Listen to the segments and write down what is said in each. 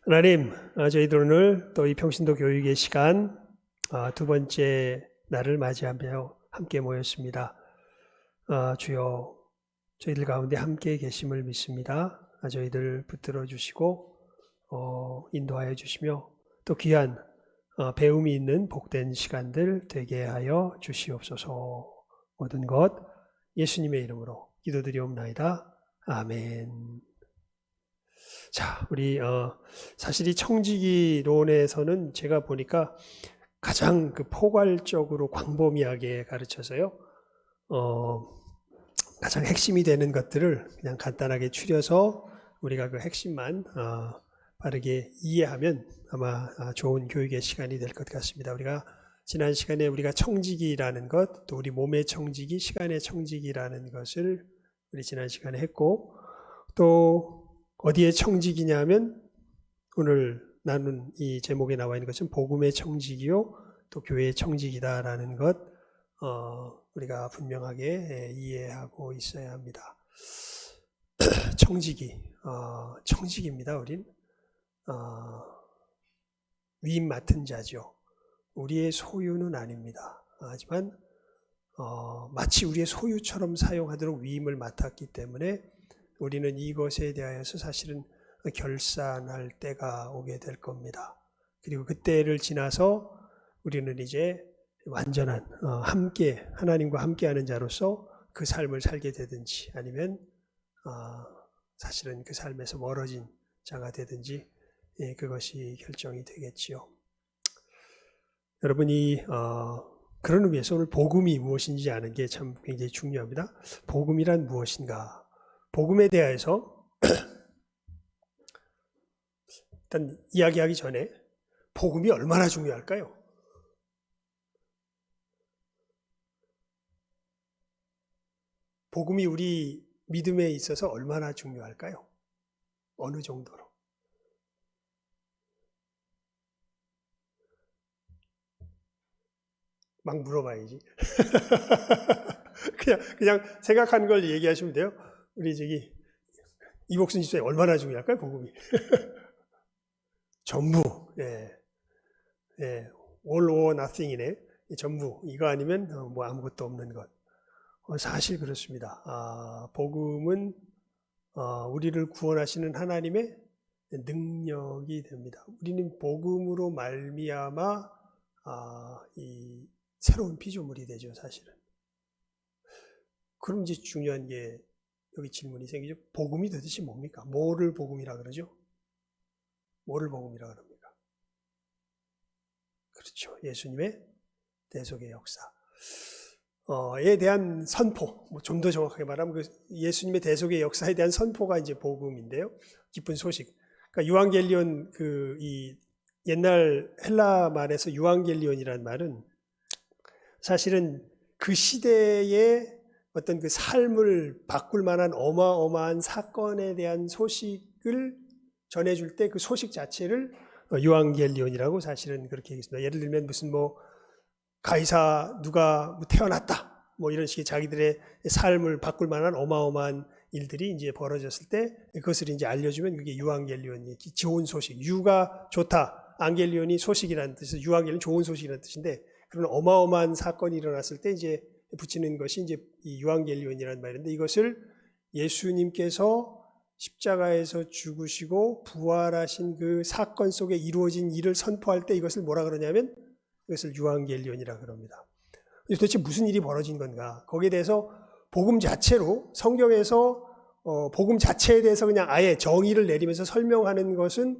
하나님, 저희들 오늘 또 이 평신도 교육의 시간 두 번째 날을 맞이하며 함께 모였습니다. 주여, 저희들 가운데 함께 계심을 믿습니다. 저희들 붙들어 주시고 인도하여 주시며 또 귀한 배움이 있는 복된 시간들 되게 하여 주시옵소서. 모든 것 예수님의 이름으로 기도드리옵나이다. 아멘. 자, 우리 사실 이 청지기론에서는 제가 보니까 가장 그 포괄적으로 광범위하게 가르쳐서요. 가장 핵심이 되는 것들을 그냥 간단하게 추려서 우리가 그 핵심만 바르게 이해하면 아마 좋은 교육의 시간이 될 것 같습니다. 우리가 지난 시간에 우리가 청지기라는 것, 또 우리 몸의 청지기, 시간의 청지기라는 것을 우리 지난 시간에 했고, 또 어디에 청지기냐면 오늘 나눈 이 제목에 나와 있는 것은 복음의 청지기요, 또 교회의 청지기다라는 것 우리가 분명하게 이해하고 있어야 합니다. 청지기입니다. 우린 위임 맡은 자죠. 우리의 소유는 아닙니다. 하지만 마치 우리의 소유처럼 사용하도록 위임을 맡았기 때문에 우리는 이것에 대하여서 사실은 결산할 때가 오게 될 겁니다. 그리고 그때를 지나서 우리는 이제 완전한 함께 하나님과 함께하는 자로서 그 삶을 살게 되든지 아니면 사실은 그 삶에서 멀어진 자가 되든지 그것이 결정이 되겠지요. 여러분이 그런 의미에서 오늘 복음이 무엇인지 아는 게 참 굉장히 중요합니다. 복음이란 무엇인가? 복음에 대해서 일단 이야기하기 전에 복음이 얼마나 중요할까요? 복음이 우리 믿음에 있어서 얼마나 중요할까요? 어느 정도로? 막 물어봐야지. 그냥 생각하는 걸 얘기하시면 돼요. 우리 이복순 집사님 얼마나 중요할까요? 복음이. 전부. all or nothing이네. 전부. 이거 아니면 뭐 아무것도 없는 것. 사실 그렇습니다. 복음은 우리를 구원하시는 하나님의 능력이 됩니다. 우리는 복음으로 말미암아 이 새로운 피조물이 되죠, 사실은. 그럼 이제 중요한 게 여기 질문이 생기죠. 복음이 도대체 뭡니까? 뭐를 복음이라 그러죠? 뭐를 복음이라 그럽니까? 그렇죠. 예수님의 대속의 역사에 대한 선포, 좀 더 정확하게 말하면 그 예수님의 대속의 역사에 대한 선포가 이제 복음인데요. 기쁜 소식. 그러니까 유앙겔리온 이 옛날 헬라 말에서 유앙겔리온이라는 말은 사실은 그 시대의 어떤 그 삶을 바꿀 만한 어마어마한 사건에 대한 소식을 전해줄 때 그 소식 자체를 유앙겔리온이라고 사실은 그렇게 얘기했습니다. 예를 들면 무슨 가이사 누가 태어났다 이런 식의 자기들의 삶을 바꿀 만한 어마어마한 일들이 이제 벌어졌을 때 그것을 이제 알려주면 그게 유앙겔리온이 좋은 소식. 유가 좋다. 앙겔리온이 소식이라는 뜻에서 유앙겔리온 좋은 소식이라는 뜻인데 그런 어마어마한 사건이 일어났을 때 이제 붙이는 것이 이제 이 유앙겔리온이라는 말인데 이것을 예수님께서 십자가에서 죽으시고 부활하신 그 사건 속에 이루어진 일을 선포할 때 이것을 뭐라 그러냐면 이것을 유앙겔리온이라 그럽니다. 도대체 무슨 일이 벌어진 건가? 거기에 대해서 복음 자체로 성경에서 복음 자체에 대해서 그냥 아예 정의를 내리면서 설명하는 것은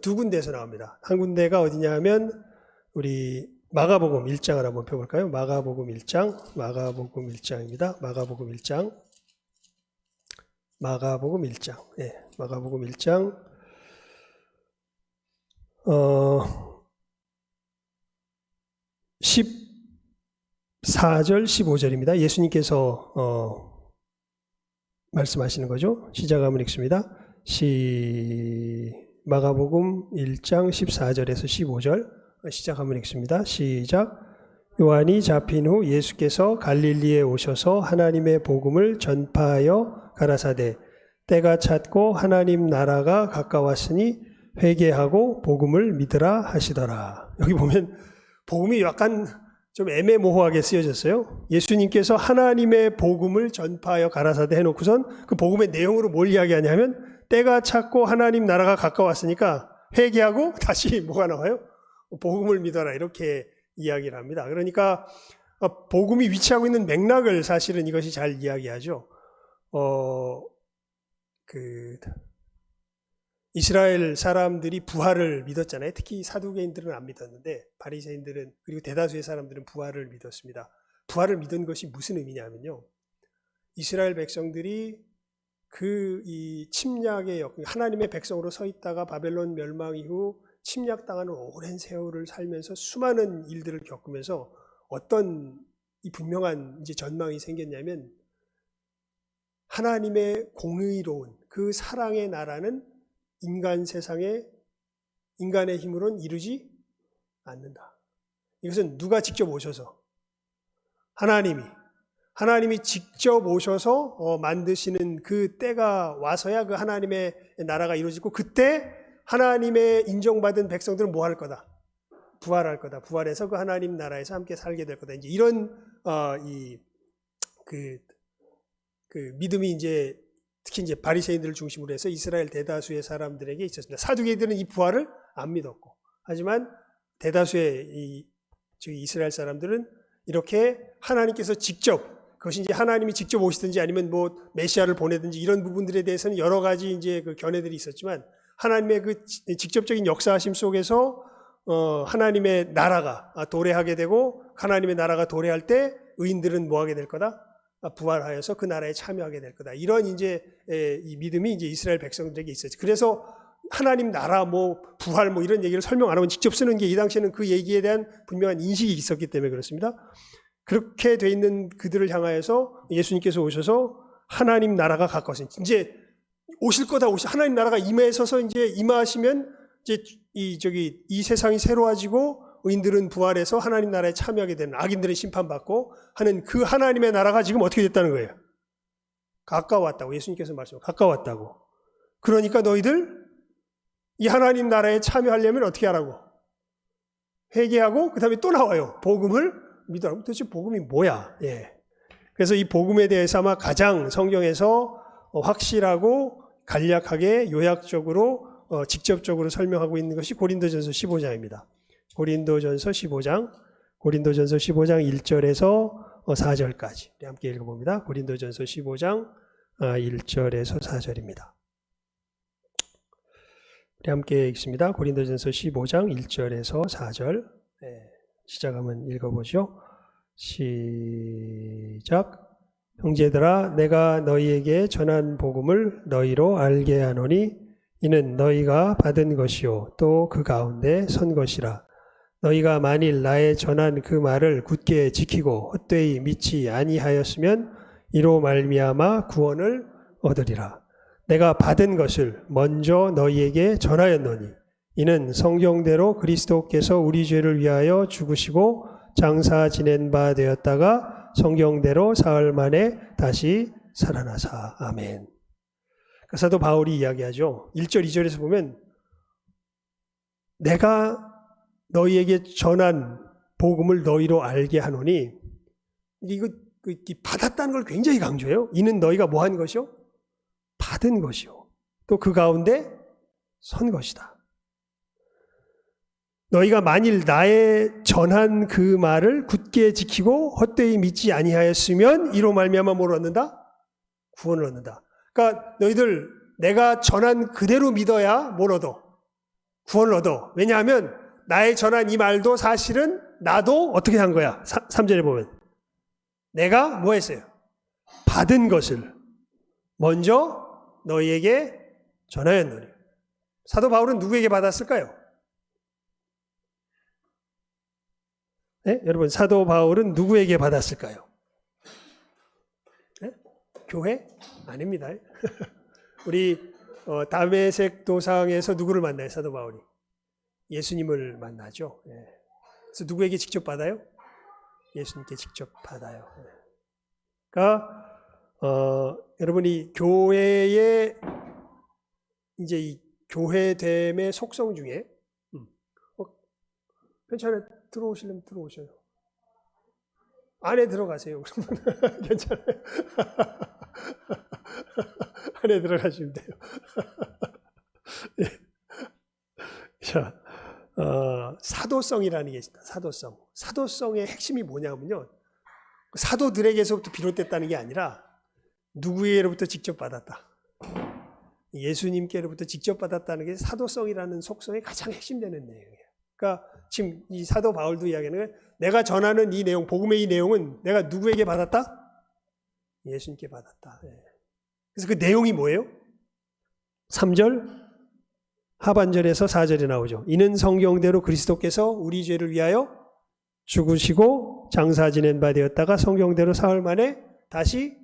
두 군데에서 나옵니다. 한 군데가 어디냐 하면 우리 마가복음 1장을 한번 펴볼까요? 마가복음 1장입니다. 마가복음 1장. 마가복음 1장. 14절, 15절입니다. 예수님께서 말씀하시는 거죠. 시작하면 읽습니다. 마가복음 1장 14절에서 15절. 시작하면 읽습니다. 시작. 요한이 잡힌 후 예수께서 갈릴리에 오셔서 하나님의 복음을 전파하여 가라사대 때가 찼고 하나님 나라가 가까웠으니 회개하고 복음을 믿으라 하시더라. 여기 보면 복음이 약간 좀 애매모호하게 쓰여졌어요. 예수님께서 하나님의 복음을 전파하여 가라사대 해놓고선 그 복음의 내용으로 뭘 이야기하냐면 때가 찼고 하나님 나라가 가까웠으니까 회개하고 다시 뭐가 나와요? 복음을 믿어라 이렇게 이야기를 합니다. 그러니까 복음이 위치하고 있는 맥락을 사실은 이것이 잘 이야기하죠. 이스라엘 사람들이 부활을 믿었잖아요. 특히 사두개인들은 안 믿었는데 바리새인들은 그리고 대다수의 사람들은 부활을 믿었습니다. 부활을 믿은 것이 무슨 의미냐면요. 이스라엘 백성들이 이 침략의 하나님의 백성으로 서 있다가 바벨론 멸망 이후 침략당하는 오랜 세월을 살면서 수많은 일들을 겪으면서 어떤 이 분명한 이제 전망이 생겼냐면 하나님의 공의로운 그 사랑의 나라는 인간 세상에 인간의 힘으로는 이루지 않는다. 이것은 누가 직접 오셔서 하나님이 직접 오셔서 만드시는 그 때가 와서야 그 하나님의 나라가 이루어지고 그때 하나님의 인정받은 백성들은 뭐 할 거다? 부활할 거다. 부활해서 그 하나님 나라에서 함께 살게 될 거다. 이제 이런 믿음이 이제 특히 이제 바리새인들을 중심으로 해서 이스라엘 대다수의 사람들에게 있었습니다. 사두개인들은 이 부활을 안 믿었고, 하지만 대다수의 이스라엘 사람들은 이렇게 하나님께서 직접 그것이 이제 하나님이 직접 오시든지 아니면 뭐 메시아를 보내든지 이런 부분들에 대해서는 여러 가지 이제 그 견해들이 있었지만 하나님의 그 직접적인 역사하심 속에서 하나님의 나라가 도래하게 되고 하나님의 나라가 도래할 때 의인들은 뭐 하게 될 거다? 부활하여서 그 나라에 참여하게 될 거다. 이런 이제 이 믿음이 이제 이스라엘 백성들에게 있었죠. 그래서 하나님 나라 뭐 부활 뭐 이런 얘기를 설명 안 하고 직접 쓰는 게 이 당시에는 그 얘기에 대한 분명한 인식이 있었기 때문에 그렇습니다. 그렇게 돼 있는 그들을 향하여서 예수님께서 오셔서 하나님 나라가 가까워서 이제 오실 거다 하나님 나라가 임하셔서 이제 임하시면 이제 이 세상이 새로워지고 의인들은 부활해서 하나님 나라에 참여하게 되는 악인들은 심판받고 하는 그 하나님의 나라가 지금 어떻게 됐다는 거예요? 가까웠다고 예수님께서 말씀하셨고 가까웠다고. 그러니까 너희들 이 하나님 나라에 참여하려면 어떻게 하라고? 회개하고 그 다음에 또 나와요. 복음을 믿으라고. 도대체 복음이 뭐야? 예. 그래서 이 복음에 대해서 아마 가장 성경에서 확실하고 간략하게 요약적으로 직접적으로 설명하고 있는 것이 고린도전서 15장입니다. 고린도전서 15장 1절에서 4절까지 우리 함께 읽어봅니다. 고린도전서 15장 1절에서 4절입니다. 우리 함께 읽습니다. 고린도전서 15장 1절에서 4절 시작하면 읽어보죠. 시작. 형제들아 내가 너희에게 전한 복음을 너희로 알게 하노니 이는 너희가 받은 것이요 또 그 가운데 선 것이라. 너희가 만일 나의 전한 그 말을 굳게 지키고 헛되이 믿지 아니하였으면 이로 말미암아 구원을 얻으리라. 내가 받은 것을 먼저 너희에게 전하였노니 이는 성경대로 그리스도께서 우리 죄를 위하여 죽으시고 장사 지낸 바 되었다가 성경대로 사흘 만에 다시 살아나사. 아멘. 사도 바울이 이야기하죠. 1절 2절에서 보면 내가 너희에게 전한 복음을 너희로 알게 하노니 이거 받았다는 걸 굉장히 강조해요. 이는 너희가 뭐 한 것이요? 받은 것이요. 또 그 가운데 선 것이다. 너희가 만일 나의 전한 그 말을 굳게 지키고 헛되이 믿지 아니하였으면 이로 말미암아 뭘 얻는다? 구원을 얻는다. 그러니까 너희들 내가 전한 그대로 믿어야 뭘 얻어? 구원을 얻어. 왜냐하면 나의 전한 이 말도 사실은 나도 어떻게 한 거야? 3절에 보면 내가 뭐 했어요? 받은 것을 먼저 너희에게 전하였노니. 사도 바울은 누구에게 받았을까요? 네? 여러분 사도 바울은 누구에게 받았을까요? 네? 교회? 아닙니다. 우리 다메섹 도상에서 누구를 만나요? 사도 바울이 예수님을 만나죠. 네. 그래서 누구에게 직접 받아요? 예수님께 직접 받아요. 네. 그러니까 여러분이 교회의 이제 교회됨의 속성 중에 괜찮아요. 들어오시려면 들어오셔요. 안에 들어가세요. 그러면 괜찮아요. 안에 들어가시면 돼요. 예. 자, 사도성이라는 게 있습니다. 사도성. 사도성의 핵심이 뭐냐면요. 사도들에게서부터 비롯됐다는 게 아니라 누구에게로부터 직접 받았다. 예수님께로부터 직접 받았다는 게 사도성이라는 속성의 가장 핵심되는 내용이에요. 그러니까 지금 이 사도 바울도 이야기하는 건 내가 전하는 이 내용, 복음의 이 내용은 내가 누구에게 받았다? 예수님께 받았다. 그래서 그 내용이 뭐예요? 3절 하반절에서 4절에 나오죠. 이는 성경대로 그리스도께서 우리 죄를 위하여 죽으시고 장사 지낸 바 되었다가 성경대로 사흘 만에 다시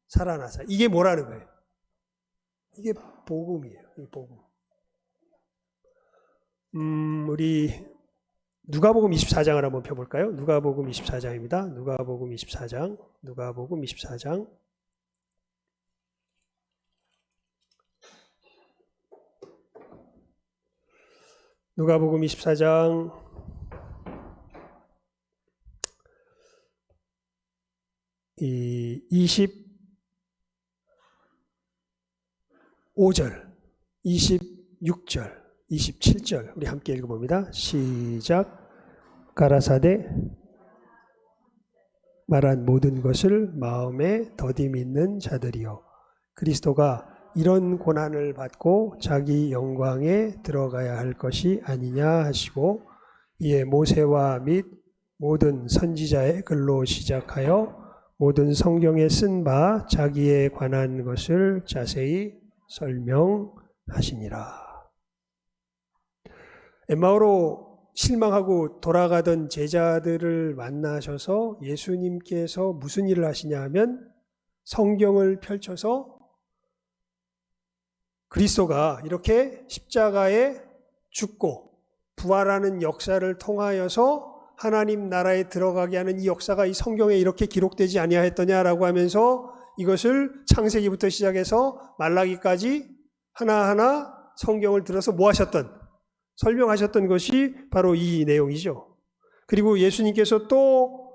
살아나사. 이게 뭐라는 거예요? 이게 복음이에요. 이 복음. 우리 누가복음 24장을 한번 펴볼까요? 누가복음 24장입니다. 누가복음 24장. 누가복음 24장. 누가복음 24장 25절, 26절, 27절 우리 함께 읽어봅니다. 시작. 가라사대 말한 모든 것을 마음에 더디 믿는 자들이요 그리스도가 이런 고난을 받고 자기 영광에 들어가야 할 것이 아니냐 하시고 이에 모세와 및 모든 선지자의 글로 시작하여 모든 성경에 쓴 바 자기에 관한 것을 자세히 설명하시니라. 엠마오로 실망하고 돌아가던 제자들을 만나셔서 예수님께서 무슨 일을 하시냐 하면 성경을 펼쳐서 그리스도가 이렇게 십자가에 죽고 부활하는 역사를 통하여서 하나님 나라에 들어가게 하는 이 역사가 이 성경에 이렇게 기록되지 아니하였더냐라고 하면서 이것을 창세기부터 시작해서 말라기까지 하나하나 성경을 들어서 뭐 하셨던, 설명하셨던 것이 바로 이 내용이죠. 그리고 예수님께서 또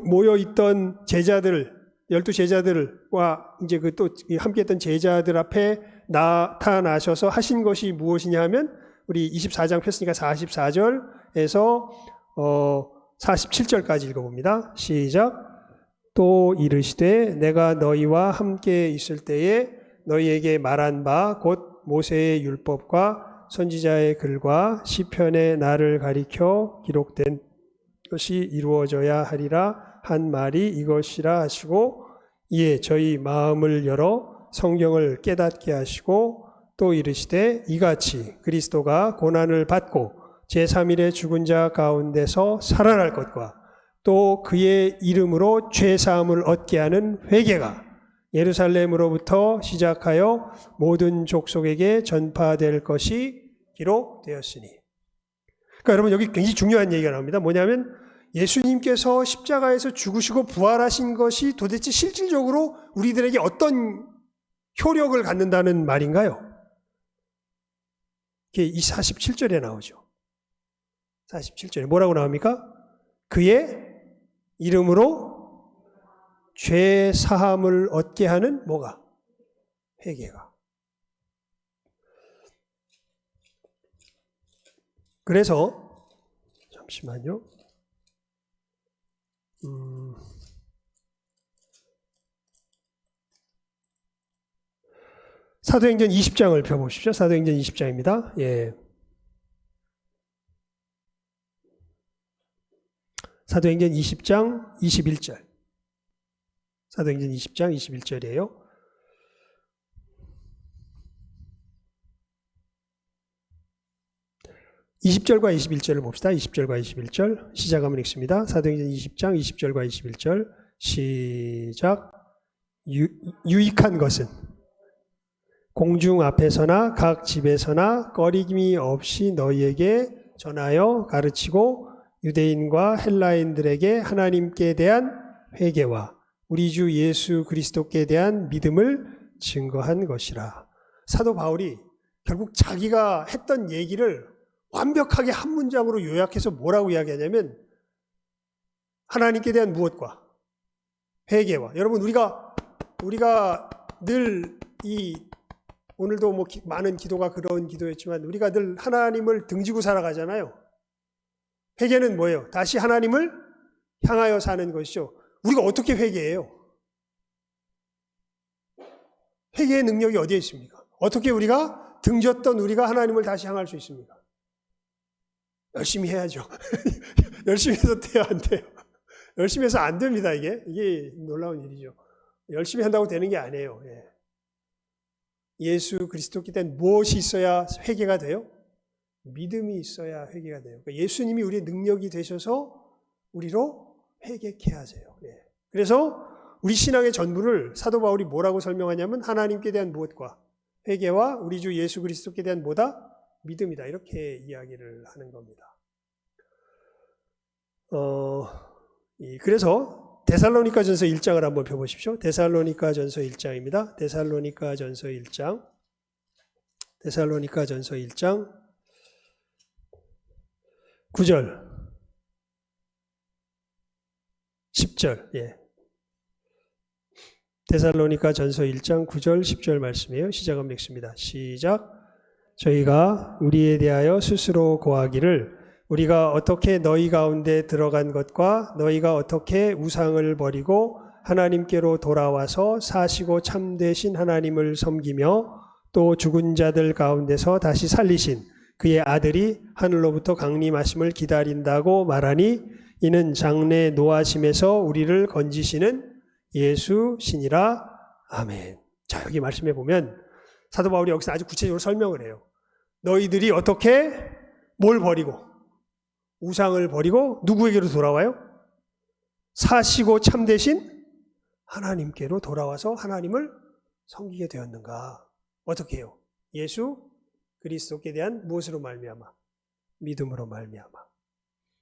모여있던 제자들, 12제자들과 이제 그 또 함께했던 제자들 앞에 나타나셔서 하신 것이 무엇이냐 하면 우리 24장 폈으니까 44절에서 47절까지 읽어봅니다. 시작. 또 이르시되 내가 너희와 함께 있을 때에 너희에게 말한 바 곧 모세의 율법과 선지자의 글과 시편의 나를 가리켜 기록된 것이 이루어져야 하리라 한 말이 이것이라 하시고 이에 저희 마음을 열어 성경을 깨닫게 하시고 또 이르시되 이같이 그리스도가 고난을 받고 제3일에 죽은 자 가운데서 살아날 것과 또 그의 이름으로 죄사함을 얻게 하는 회개가 예루살렘으로부터 시작하여 모든 족속에게 전파될 것이 기록되었으니. 그러니까 여러분 여기 굉장히 중요한 얘기가 나옵니다. 뭐냐면 예수님께서 십자가에서 죽으시고 부활하신 것이 도대체 실질적으로 우리들에게 어떤 효력을 갖는다는 말인가요? 이게 이 47절에 나오죠. 47절에 뭐라고 나옵니까? 그의 이름으로 죄 사함을 얻게 하는 뭐가? 회개가. 그래서 잠시만요. 사도행전 20장을 펴보십시오. 사도행전 20장입니다. 예. 사도행전 20장 21절. 사도행전 20장 21절이에요. (20절과 21절을) 봅시다. 20절과 21절 시작하면 읽습니다. 사도행전 20장 20절과 21절 시작. 유익한 것은 공중 앞에서나 각 집에서나 꺼리낌이 없이 너희에게 전하여 가르치고 유대인과 헬라인들에게 하나님께 대한 회개와 우리 주 예수 그리스도께 대한 믿음을 증거한 것이라. 사도 바울이 결국 자기가 했던 얘기를 완벽하게 한 문장으로 요약해서 뭐라고 이야기하냐면 하나님께 대한 무엇과 회개와. 여러분 우리가 늘 오늘도 뭐 많은 기도가 그런 기도였지만 우리가 늘 하나님을 등지고 살아가잖아요. 회개는 뭐예요? 다시 하나님을 향하여 사는 것이죠. 우리가 어떻게 회개해요? 회개의 능력이 어디에 있습니까? 어떻게 우리가 등졌던 우리가 하나님을 다시 향할 수 있습니까? 열심히 해야죠. 열심히 해서 돼요, 안 돼요? 열심히 해서 안 됩니다, 이게 놀라운 일이죠. 열심히 한다고 되는 게 아니에요. 예수 그리스도께 대한 무엇이 있어야 회개가 돼요? 믿음이 있어야 회개가 돼요. 그러니까 예수님이 우리의 능력이 되셔서 우리로 회개케 하세요. 그래서 우리 신앙의 전부를 사도 바울이 뭐라고 설명하냐면 하나님께 대한 무엇과 회개와 우리 주 예수 그리스도께 대한 뭐다? 믿음이다. 이렇게 이야기를 하는 겁니다. 그래서 데살로니가전서 1장을 한번 펴보십시오. 데살로니가전서 1장입니다. 데살로니가전서 1장 9절 10절. 데살로니가전서 1장 9절 10절 말씀이에요. 시작하면 읽습니다. 시작. 저희가 우리에 대하여 스스로 고하기를 우리가 어떻게 너희 가운데 들어간 것과 너희가 어떻게 우상을 버리고 하나님께로 돌아와서 사시고 참되신 하나님을 섬기며 또 죽은 자들 가운데서 다시 살리신 그의 아들이 하늘로부터 강림하심을 기다린다고 말하니 이는 장래 노하심에서 우리를 건지시는 예수시니라. 아멘. 자, 여기 말씀해 보면 사도 바울이 여기서 아주 구체적으로 설명을 해요. 너희들이 어떻게 뭘 버리고 우상을 버리고 누구에게로 돌아와요? 사시고 참되신 하나님께로 돌아와서 하나님을 섬기게 되었는가? 어떻게 해요? 예수 그리스도께 대한 무엇으로 말미암아? 믿음으로 말미암아.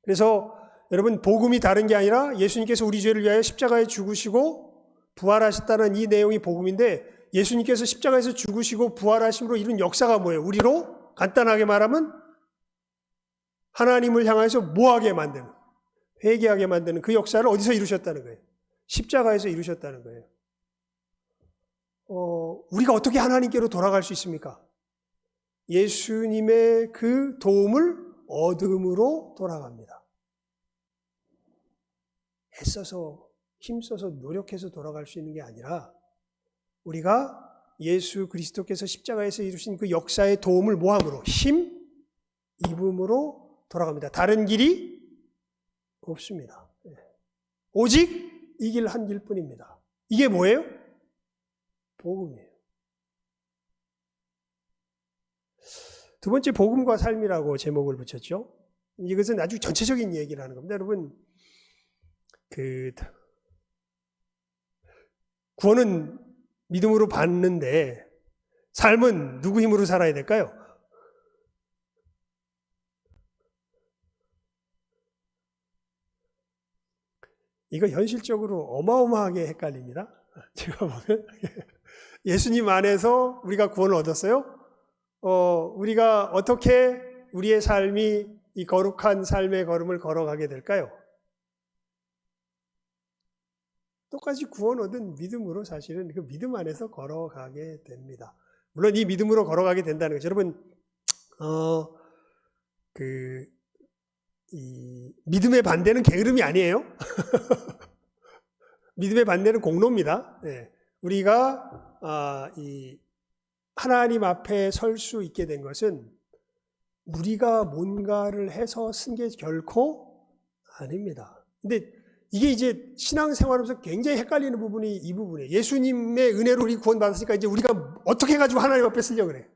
그래서 여러분 복음이 다른 게 아니라 예수님께서 우리 죄를 위하여 십자가에 죽으시고 부활하셨다는 이 내용이 복음인데 예수님께서 십자가에서 죽으시고 부활하심으로 이룬 역사가 뭐예요? 우리로 간단하게 말하면 하나님을 향해서 뭐하게 만드는, 회개하게 만드는 그 역사를 어디서 이루셨다는 거예요? 십자가에서 이루셨다는 거예요. 우리가 어떻게 하나님께로 돌아갈 수 있습니까? 예수님의 그 도움을 얻음으로 돌아갑니다. 애써서 힘써서 노력해서 돌아갈 수 있는 게 아니라 우리가 예수 그리스도께서 십자가에서 이루신 그 역사의 도움을 모함으로 힘 입음으로 돌아갑니다. 다른 길이 없습니다. 오직 이 길 한 길뿐입니다. 이게 뭐예요? 복음이에요. 두 번째 복음과 삶이라고 제목을 붙였죠. 이것은 아주 전체적인 얘기를 하는 겁니다. 여러분, 구원은 믿음으로 받는데 삶은 누구 힘으로 살아야 될까요? 이거 현실적으로 어마어마하게 헷갈립니다. 제가 보면 예수님 안에서 우리가 구원을 얻었어요. 우리가 어떻게 우리의 삶이 이 거룩한 삶의 걸음을 걸어가게 될까요? 똑같이 구원 얻은 믿음으로 사실은 그 믿음 안에서 걸어가게 됩니다. 물론 이 믿음으로 걸어가게 된다는 거죠. 여러분, 이 믿음의 반대는 게으름이 아니에요. 믿음의 반대는 공로입니다. 우리가 이 하나님 앞에 설 수 있게 된 것은 우리가 뭔가를 해서 쓴 게 결코 아닙니다. 근데 이게 이제 신앙생활하면서 굉장히 헷갈리는 부분이 이 부분이에요. 예수님의 은혜로 우리 구원받았으니까 이제 우리가 어떻게 해가지고 하나님 앞에 쓰려고 그래?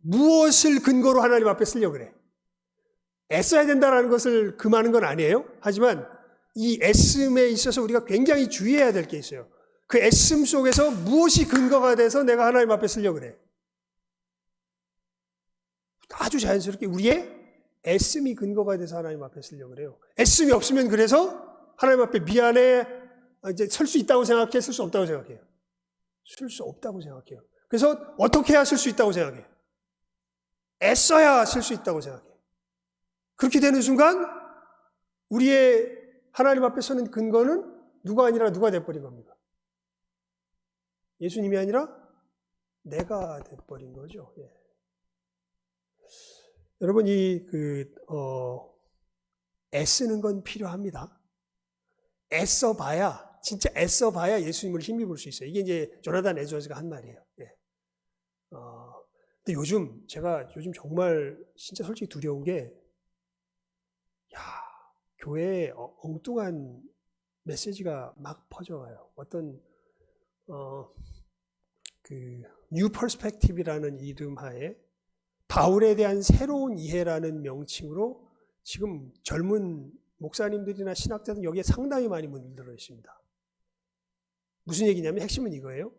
무엇을 근거로 하나님 앞에 쓰려고 그래? 애써야 된다는 것을 금하는 건 아니에요. 하지만 이 애씀에 있어서 우리가 굉장히 주의해야 될 게 있어요. 그 애씀 속에서 무엇이 근거가 돼서 내가 하나님 앞에 쓰려고 그래? 아주 자연스럽게 우리의 애씀이 근거가 돼서 하나님 앞에 쓰려고 그래요. 애씀이 없으면 그래서 하나님 앞에 미안해, 이제 설 수 있다고 생각해? 쓸 수 없다고 생각해요? 쓸 수 없다고 생각해요. 그래서 어떻게 해야 쓸 수 있다고 생각해? 애써야 쓸 수 있다고 생각해. 그렇게 되는 순간 우리의 하나님 앞에 서는 근거는 누가 아니라 누가 돼버린 겁니까? 예수님이 아니라 내가 돼버린 거죠. 예. 여러분 애쓰는 건 필요합니다. 애써봐야 진짜 애써봐야 예수님을 힘입을 수 있어요. 이게 이제 조나단 에드워즈가 한 말이에요. 예. 근데 제가 요즘 정말 진짜 솔직히 두려운 게, 교회에 엉뚱한 메시지가 막 퍼져가요. 어떤 뉴 퍼스펙티브라는 이름 하에 바울에 대한 새로운 이해라는 명칭으로 지금 젊은 목사님들이나 신학자들은 여기에 상당히 많이 물들어 있습니다. 무슨 얘기냐면 핵심은 이거예요.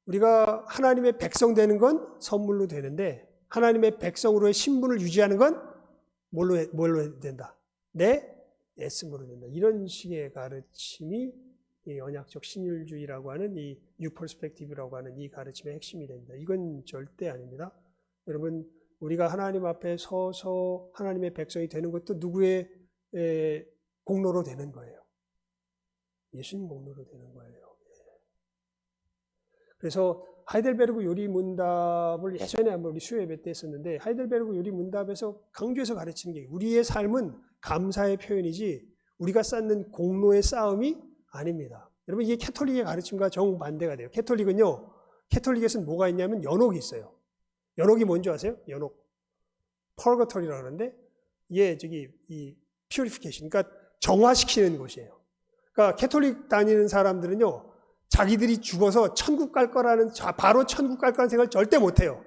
우리가 하나님의 백성 되는 건 선물로 되는데 하나님의 백성으로의 신분을 유지하는 건 뭘로 해야 된다? 내 애씀으로 된다. 이런 식의 가르침이 이 언약적 신율주의라고 하는 이 뉴 퍼스펙티브라고 하는 이 가르침의 핵심이 됩니다. 이건 절대 아닙니다. 여러분, 우리가 하나님 앞에 서서 하나님의 백성이 되는 것도 누구의 공로로 되는 거예요? 예수님 공로로 되는 거예요. 그래서 하이델베르그 요리 문답을 예전에 한번 우리 수요 예배 때 했었는데, 하이델베르그 요리 문답에서 강조해서 가르치는 게 우리의 삶은 감사의 표현이지 우리가 쌓는 공로의 싸움이 아닙니다. 여러분, 이게 캐톨릭의 가르침과 정반대가 돼요. 캐톨릭에서는 뭐가 있냐면 연옥이 있어요. 연옥이 뭔지 아세요? 연옥. 펄거터리라고 하는데, 이게 이 퓨리피케이션, 그러니까 정화시키는 곳이에요. 그러니까 캐톨릭 다니는 사람들은요, 자기들이 죽어서 천국 갈 거라는, 바로 천국 갈 거라는 생각을 절대 못 해요.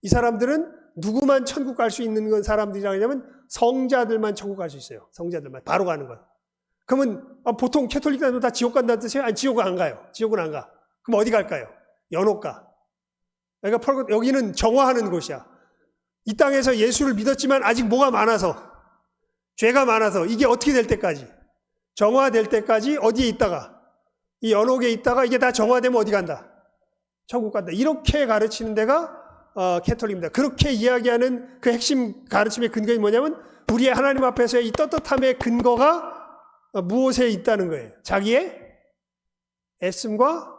이 사람들은 누구만 천국 갈 수 있는 건 사람들이라고 하냐면 성자들만 천국 갈 수 있어요. 성자들만. 바로 가는 건. 그러면 보통 캐톨릭 다니면 다 지옥 간다는 뜻이에요? 아니, 지옥은 안 가요. 지옥은 안 가. 그럼 어디 갈까요? 연옥 가. 그러니까 여기는 정화하는 곳이야. 이 땅에서 예수를 믿었지만 아직 뭐가 많아서, 죄가 많아서 이게 어떻게 될 때까지, 정화될 때까지 어디에 있다가, 이 연옥에 있다가 이게 다 정화되면 어디 간다? 천국 간다. 이렇게 가르치는 데가 캐톨릭입니다. 그렇게 이야기하는 그 핵심 가르침의 근거는 뭐냐면 우리의 하나님 앞에서의 이 떳떳함의 근거가 무엇에 있다는 거예요? 자기의 애씀과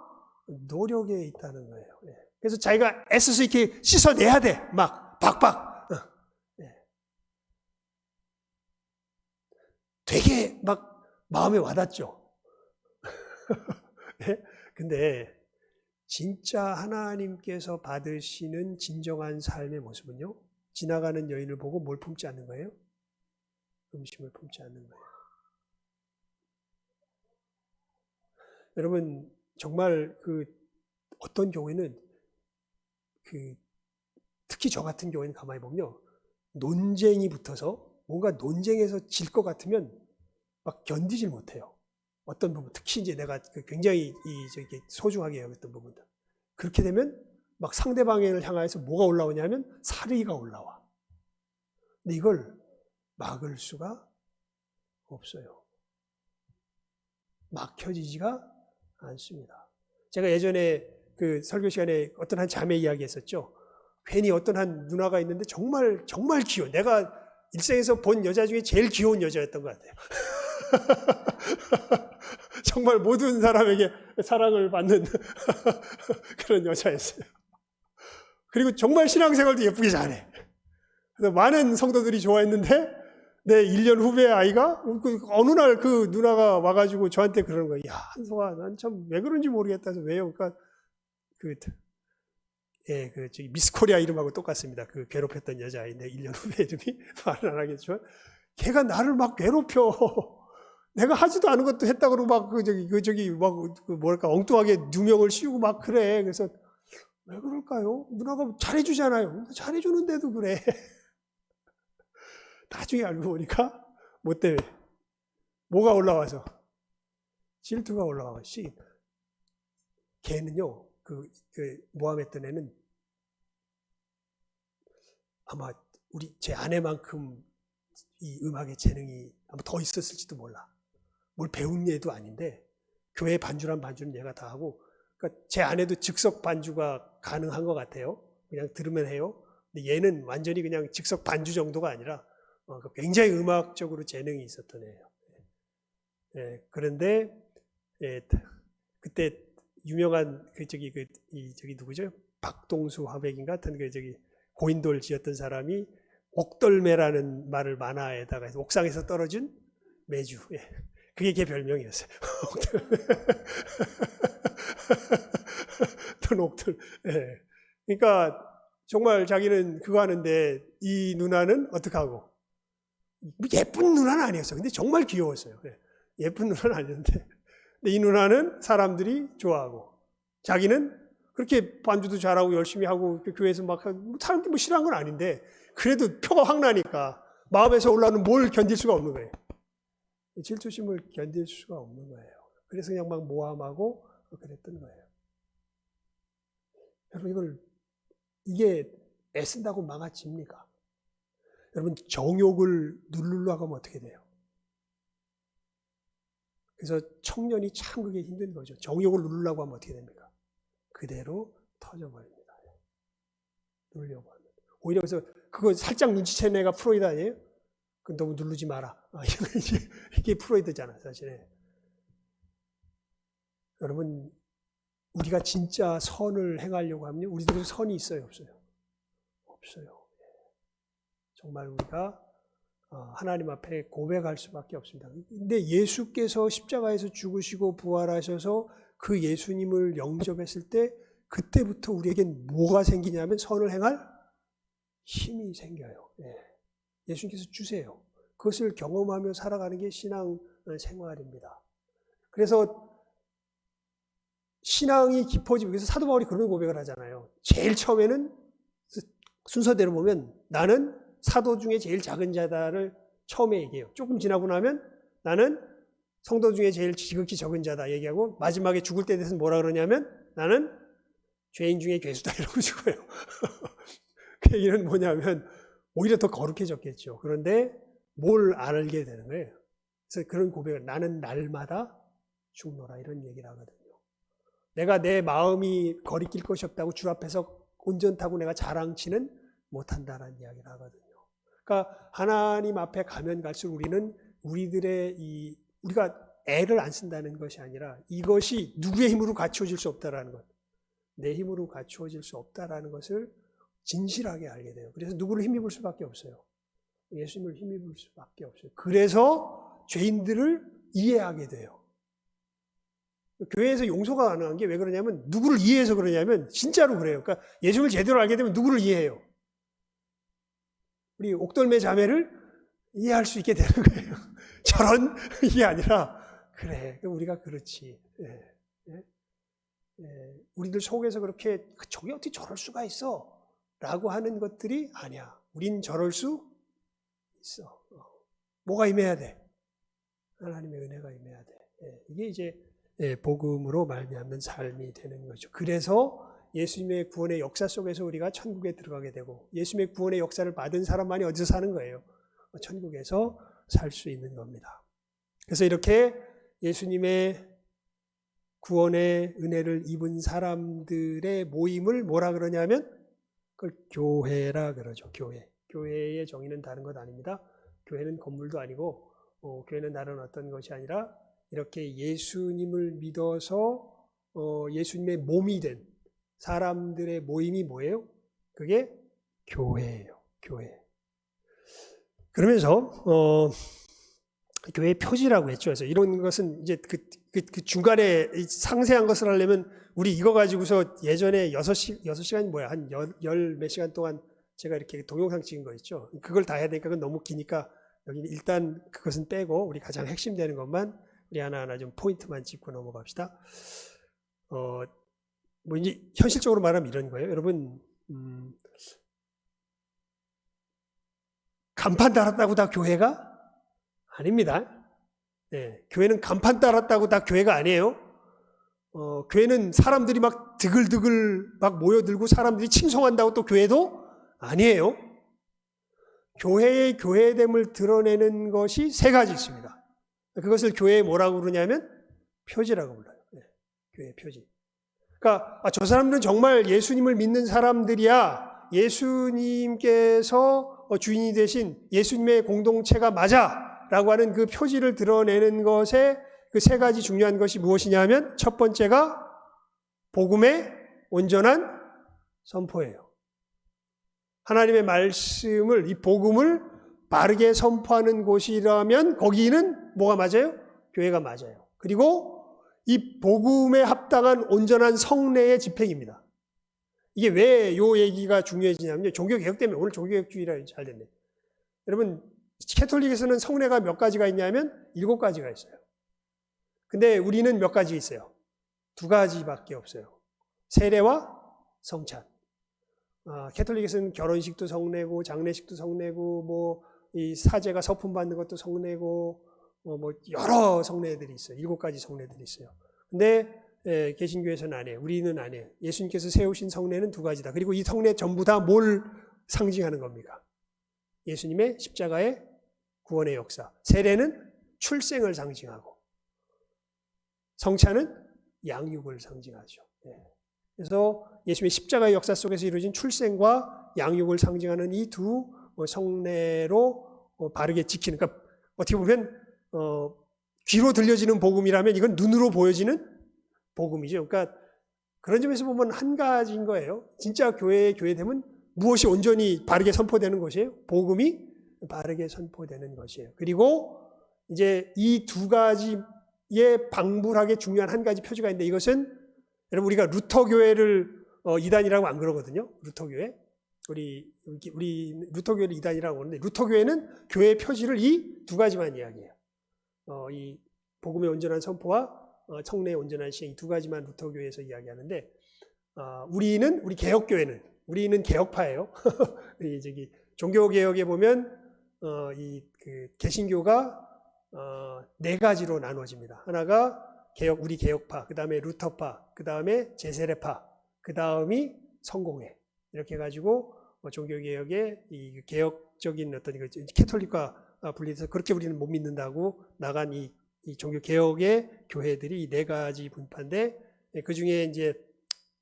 노력에 있다는 거예요. 그래서 자기가 애써서 이렇게 씻어내야 돼. 막 박박. 되게 막 마음에 와닿죠. 근데 진짜 하나님께서 받으시는 진정한 삶의 모습은요, 지나가는 여인을 보고 뭘 품지 않는 거예요? 음식을 품지 않는 거예요. 여러분, 정말 어떤 경우에는 특히 저 같은 경우에는 가만히 보면요, 논쟁이 붙어서 뭔가 논쟁에서 질 것 같으면 막 견디질 못해요. 어떤 부분, 특히 이제 내가 굉장히 소중하게 여겼던 부분들. 그렇게 되면 막 상대방을 향해서 뭐가 올라오냐면 살의가 올라와. 근데 이걸 막을 수가 없어요. 막혀지지가 않습니다. 제가 예전에 설교 시간에 어떤 한 자매 이야기 했었죠. 괜히 어떤 한 누나가 있는데 정말 귀여워. 내가 일생에서 본 여자 중에 제일 귀여운 여자였던 것 같아요. 정말 모든 사람에게 사랑을 받는 그런 여자였어요. 그리고 정말 신앙생활도 예쁘게 잘해. 그래서 많은 성도들이 좋아했는데 내 1년 후배의 아이가 어느 날 그 누나가 와가지고 저한테 그러는 거예요. 야, 한송아, 난 참 왜 그런지 모르겠다. 해서 왜요? 그러니까 미스 코리아 이름하고 똑같습니다. 그 괴롭혔던 여자아이인데 1년 후배 이름이 말은 안 하겠지만 걔가 나를 막 괴롭혀. 내가 하지도 않은 것도 했다고 그러고 막 엉뚱하게 누명을 씌우고 막 그래. 그래서 왜 그럴까요? 누나가 잘해주잖아요. 잘해주는데도 그래. 나중에 알고 보니까 뭐 때문에? 뭐가 올라와서? 질투가 올라와서. 걔는요, 모함했던 애는 아마 제 아내만큼 이 음악의 재능이 아마 더 있었을지도 몰라. 뭘 배운 얘도 아닌데 교회 반주란 반주는 얘가 다 하고 그러니까 제 안에도 즉석 반주가 가능한 것 같아요. 그냥 들으면 해요. 근데 얘는 완전히 그냥 즉석 반주 정도가 아니라 굉장히 음악적으로 재능이 있었던 애예요. 예, 그런데 예, 그때 유명한 저기 누구죠? 박동수 화백인가 같은 저기 고인돌 지었던 사람이 옥돌매라는 말을 만화에다가 해서 옥상에서 떨어진 매주. 예. 그게 걔 별명이었어요. 옥돌. 예. 그러니까 정말 자기는 그거 하는데 이 누나는 어떻게 하고? 예쁜 누나는 아니었어요. 근데 정말 귀여웠어요. 예. 예쁜 누나는 아니었는데. 근데 이 누나는 사람들이 좋아하고 자기는 그렇게 반주도 잘하고 열심히 하고 교회에서 막 사람들이 뭐 싫어한 건 아닌데 그래도 표가 확 나니까 마음에서 올라오는 뭘 견딜 수가 없는 거예요. 질투심을 견딜 수가 없는 거예요. 그래서 그냥 막 모함하고 그랬던 거예요. 여러분 이게 애쓴다고 망아집니까? 여러분 정욕을 누르려고 하면 어떻게 돼요? 그래서 청년이 참 그게 힘든 거죠. 정욕을 누르려고 하면 어떻게 됩니까? 그대로 터져버립니다. 누르려고 하면. 오히려 그래서 그거 살짝 눈치챈 애가 프로이드 아니에요? 그 너무 누르지 마라. 이게 프로이드잖아, 사실은. 여러분, 우리가 진짜 선을 행하려고 하면 우리들은 선이 있어요, 없어요? 없어요. 정말 우리가 하나님 앞에 고백할 수밖에 없습니다. 근데 예수께서 십자가에서 죽으시고 부활하셔서 그 예수님을 영접했을 때 그때부터 우리에겐 뭐가 생기냐면 선을 행할 힘이 생겨요. 예수님께서 주세요. 그것을 경험하며 살아가는 게 신앙 생활입니다. 그래서 신앙이 깊어지고 그래서 사도 바울이 그런 고백을 하잖아요. 제일 처음에는 순서대로 보면 나는 사도 중에 제일 작은 자다를 처음에 얘기해요. 조금 지나고 나면 나는 성도 중에 제일 지극히 적은 자다 얘기하고 마지막에 죽을 때 대해서 뭐라 그러냐면 나는 죄인 중에 괴수다 이러고 죽어요. 그 얘기는 뭐냐면 오히려 더 거룩해졌겠죠. 그런데 뭘 알게 되는 거예요. 그래서 그런 고백을 나는 날마다 죽노라 이런 얘기를 하거든요. 내가 내 마음이 거리낄 것이 없다고 주 앞에서 온전타고 내가 자랑치는 못한다라는 이야기를 하거든요. 그러니까 하나님 앞에 가면 갈수록 우리는 우리들의 우리가 애를 안 쓴다는 것이 아니라 이것이 누구의 힘으로 갖추어질 수 없다라는 것, 내 힘으로 갖추어질 수 없다라는 것을 진실하게 알게 돼요. 그래서 누구를 힘입을 수밖에 없어요. 예수님을 힘입을 수밖에 없어요. 그래서 죄인들을 이해하게 돼요. 교회에서 용서가 가능한 게 왜 그러냐면 누구를 이해해서 그러냐면 진짜로 그래요. 그러니까 예수님을 제대로 알게 되면 누구를 이해해요? 우리 옥돌매 자매를 이해할 수 있게 되는 거예요. 저런 이게 아니라 그래 우리가 그렇지. 우리들 속에서 그렇게 저게 어떻게 저럴 수가 있어? 라고 하는 것들이 아니야. 우린 저럴 수 있어. 뭐가 임해야 돼? 하나님의 은혜가 임해야 돼. 이게 이제 복음으로 말미암는 삶이 되는 거죠. 그래서 예수님의 구원의 역사 속에서 우리가 천국에 들어가게 되고 예수님의 구원의 역사를 받은 사람만이 어디서 사는 거예요? 천국에서 살 수 있는 겁니다. 그래서 이렇게 예수님의 구원의 은혜를 입은 사람들의 모임을 뭐라 그러냐면 그걸 교회라 그러죠. 교회. 교회의 정의는 다른 것 아닙니다. 교회는 건물도 아니고 교회는 다른 어떤 것이 아니라 이렇게 예수님을 믿어서 예수님의 몸이 된 사람들의 모임이 뭐예요? 그게 교회예요. 교회. 그러면서 교회의 표지라고 했죠. 그래서 이런 것은 이제 그 중간에 상세한 것을 하려면 우리 이거 가지고서 예전에 6시간이 뭐야? 한 열 몇 시간 동안 제가 이렇게 동영상 찍은 거 있죠. 그걸 다 해야 되니까 그건 너무 기니까 여기 일단 그것은 빼고 우리 가장 핵심되는 것만 우리 하나하나 좀 포인트만 짚고 넘어갑시다. 뭐 이제 현실적으로 말하면 이런 거예요. 여러분, 간판 달았다고 다 교회가 아닙니다. 교회는 간판 달았다고 다 교회가 아니에요. 교회는 사람들이 막 드글드글 막 모여들고 사람들이 칭송한다고 또 교회도 아니에요. 교회의 교회됨을 드러내는 것이 세 가지 있습니다. 그것을 교회에 뭐라고 그러냐면 표지라고 불러요. 교회의 표지. 그러니까 저 사람들은 정말 예수님을 믿는 사람들이야. 예수님께서 주인이 되신 예수님의 공동체가 맞아 라고 하는 그 표지를 드러내는 것에 그 세 가지 중요한 것이 무엇이냐 하면 첫 번째가 복음의 온전한 선포예요. 하나님의 말씀을, 이 복음을 바르게 선포하는 곳이라면 거기는 뭐가 맞아요? 교회가 맞아요. 그리고 이 복음에 합당한 온전한 성례의 집행입니다. 이게 왜 이 얘기가 중요해지냐면요. 종교개혁 때문에 오늘 종교개혁주의라 잘 됐네. 여러분, 캐톨릭에서는 성례가 몇 가지가 있냐면 7가지가 있어요. 근데 우리는 몇 가지 있어요? 2가지밖에 없어요. 세례와 성찬. 캐톨릭에서는 결혼식도 성례고 장례식도 성례고 이 사제가 서품 받는 것도 성례고 여러 성례들이 있어요. 7가지 성례들이 있어요. 근데 개신교에서는 안 해요. 우리는 안 해요. 예수님께서 세우신 성례는 2가지다. 그리고 이 성례 전부 다 뭘 상징하는 겁니까? 예수님의 십자가의 구원의 역사. 세례는 출생을 상징하고 성찬은 양육을 상징하죠. 그래서 예수님의 십자가의 역사 속에서 이루어진 출생과 양육을 상징하는 이 2 성례로 바르게 지키는, 그러니까 어떻게 보면 귀로 들려지는 복음이라면 이건 눈으로 보여지는 복음이죠. 그러니까 그런 점에서 보면 한 가지인 거예요. 진짜 교회되면 무엇이 온전히 바르게 선포되는 것이에요? 복음이 바르게 선포되는 것이에요. 그리고 이제 이 2가지의 방불하게 중요한 한 가지 표지가 있는데 이것은 여러분 우리가 루터교회를 이단이라고 안 그러거든요. 루터교회. 우리 루터교회를 이단이라고 하는데 루터교회는 교회의 표지를 이 2가지만 이야기해요. 이 복음의 온전한 선포와 성례의 온전한 시행 이 2가지만 루터교회에서 이야기하는데 우리 개혁교회는 우리는 개혁파예요. 저기 종교개혁에 보면 그 개신교가 4가지로 나눠집니다. 하나가 우리 개혁파, 그 다음에 루터파, 그 다음에 제세례파, 그 다음이 성공회. 이렇게 해가지고 종교개혁의 이 개혁적인 어떤 캐톨릭과 분리해서 그렇게 우리는 못 믿는다고 나간 이 종교개혁의 교회들이 이 4가지 분파인데 그 중에 이제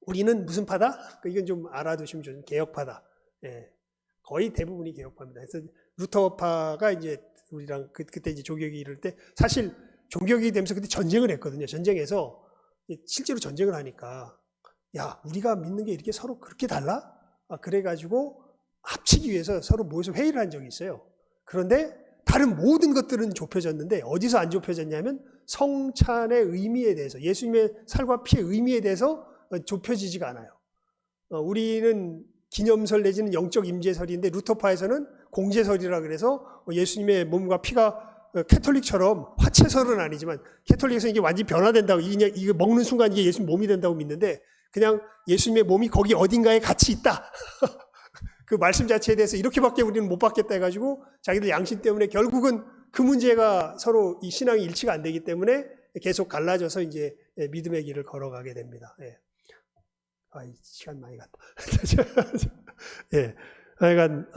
우리는 무슨 파다? 이건 좀 알아두시면 좋죠. 개혁파다. 거의 대부분이 개혁파입니다. 그래서 루터파가 이제 우리랑 그때 이제 종교개혁이 이럴 때 사실 종교개혁이 되면서 그때 전쟁을 했거든요. 전쟁에서 실제로 전쟁을 하니까 야 우리가 믿는 게 이렇게 서로 그렇게 달라? 그래가지고 합치기 위해서 서로 모여서 회의를 한 적이 있어요. 그런데 다른 모든 것들은 좁혀졌는데 어디서 안 좁혀졌냐면 성찬의 의미에 대해서 예수님의 살과 피의 의미에 대해서 좁혀지지가 않아요. 우리는 기념설 내지는 영적 임재설인데 루터파에서는 공제설이라 그래서 예수님의 몸과 피가 캐톨릭처럼 화채설은 아니지만 캐톨릭에서 이게 완전히 변화된다고 이게 먹는 순간 이게 예수님 몸이 된다고 믿는데 그냥 예수님의 몸이 거기 어딘가에 같이 있다. 그 말씀 자체에 대해서 이렇게밖에 우리는 못 받겠다 해가지고 자기들 양심 때문에 결국은 그 문제가 서로 이 신앙이 일치가 안 되기 때문에 계속 갈라져서 이제 믿음의 길을 걸어가게 됩니다. 시간 많이 갔다. 하여간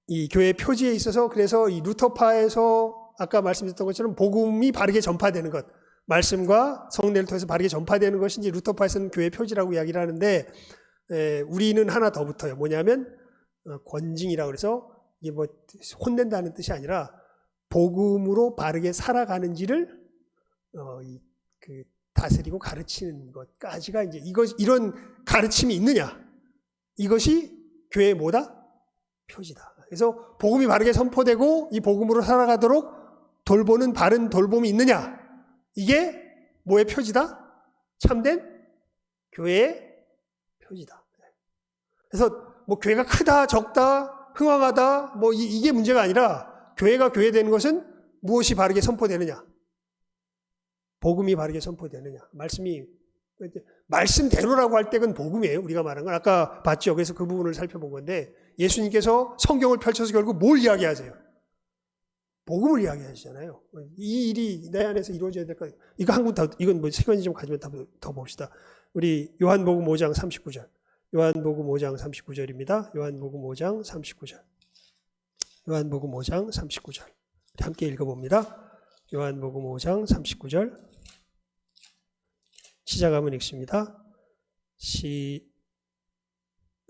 이 교회 표지에 있어서 그래서 이 루터파에서 아까 말씀드렸던 것처럼 복음이 바르게 전파되는 것, 말씀과 성례를 통해서 바르게 전파되는 것이 이제 루터파에서는 교회 표지라고 이야기를 하는데 우리는 하나 더 붙어요. 뭐냐면 권징이라고 그래서 이게 뭐 혼낸다는 뜻이 아니라 복음으로 바르게 살아가는지를 다스리고 가르치는 것까지가 이제 이런 가르침이 있느냐? 이것이 교회의 뭐다? 표지다. 그래서 복음이 바르게 선포되고 이 복음으로 살아가도록 돌보는 바른 돌봄이 있느냐? 이게 뭐의 표지다? 참된 교회의 표지다. 그래서 뭐 교회가 크다, 적다, 흥황하다, 뭐 이게 문제가 아니라 교회가 교회 되는 것은 무엇이 바르게 선포되느냐? 복음이 바르게 선포되느냐? 말씀대로라고 할 때 그건 복음이에요. 우리가 말한 건 아까 봤죠. 그래서 그 부분을 살펴본 건데 예수님께서 성경을 펼쳐서 결국 뭘 이야기하세요? 복음을 이야기하시잖아요. 이 일이 내 안에서 이루어져야 될 거예요. 이거 한 군 더, 이건 뭐 시간이 좀 가지면 더 봅시다. 우리 요한복음 5장 39절. 요한복음 5장 39절입니다. 요한복음 5장 39절. 요한복음 5장 39절. 함께 읽어봅니다. 요한복음 5장 39절. 시작하면 읽습니다.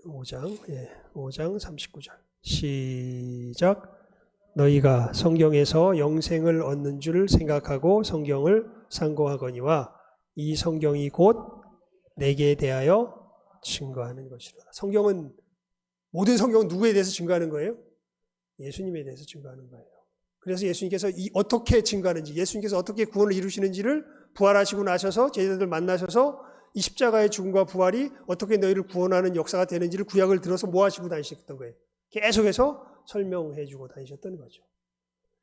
5장 39절. 시작. 너희가 성경에서 영생을 얻는 줄 생각하고 성경을 상고하거니와 이 성경이 곧 내게 대하여 증거하는 것이로다. 모든 성경은 누구에 대해서 증거하는 거예요? 예수님에 대해서 증거하는 거예요. 그래서 예수님께서 어떻게 증거하는지, 예수님께서 어떻게 구원을 이루시는지를 부활하시고 나셔서 제자들 만나셔서 이 십자가의 죽음과 부활이 어떻게 너희를 구원하는 역사가 되는지를 구약을 들어서 뭐 하시고 다니셨던 거예요? 계속해서 설명해 주고 다니셨던 거죠.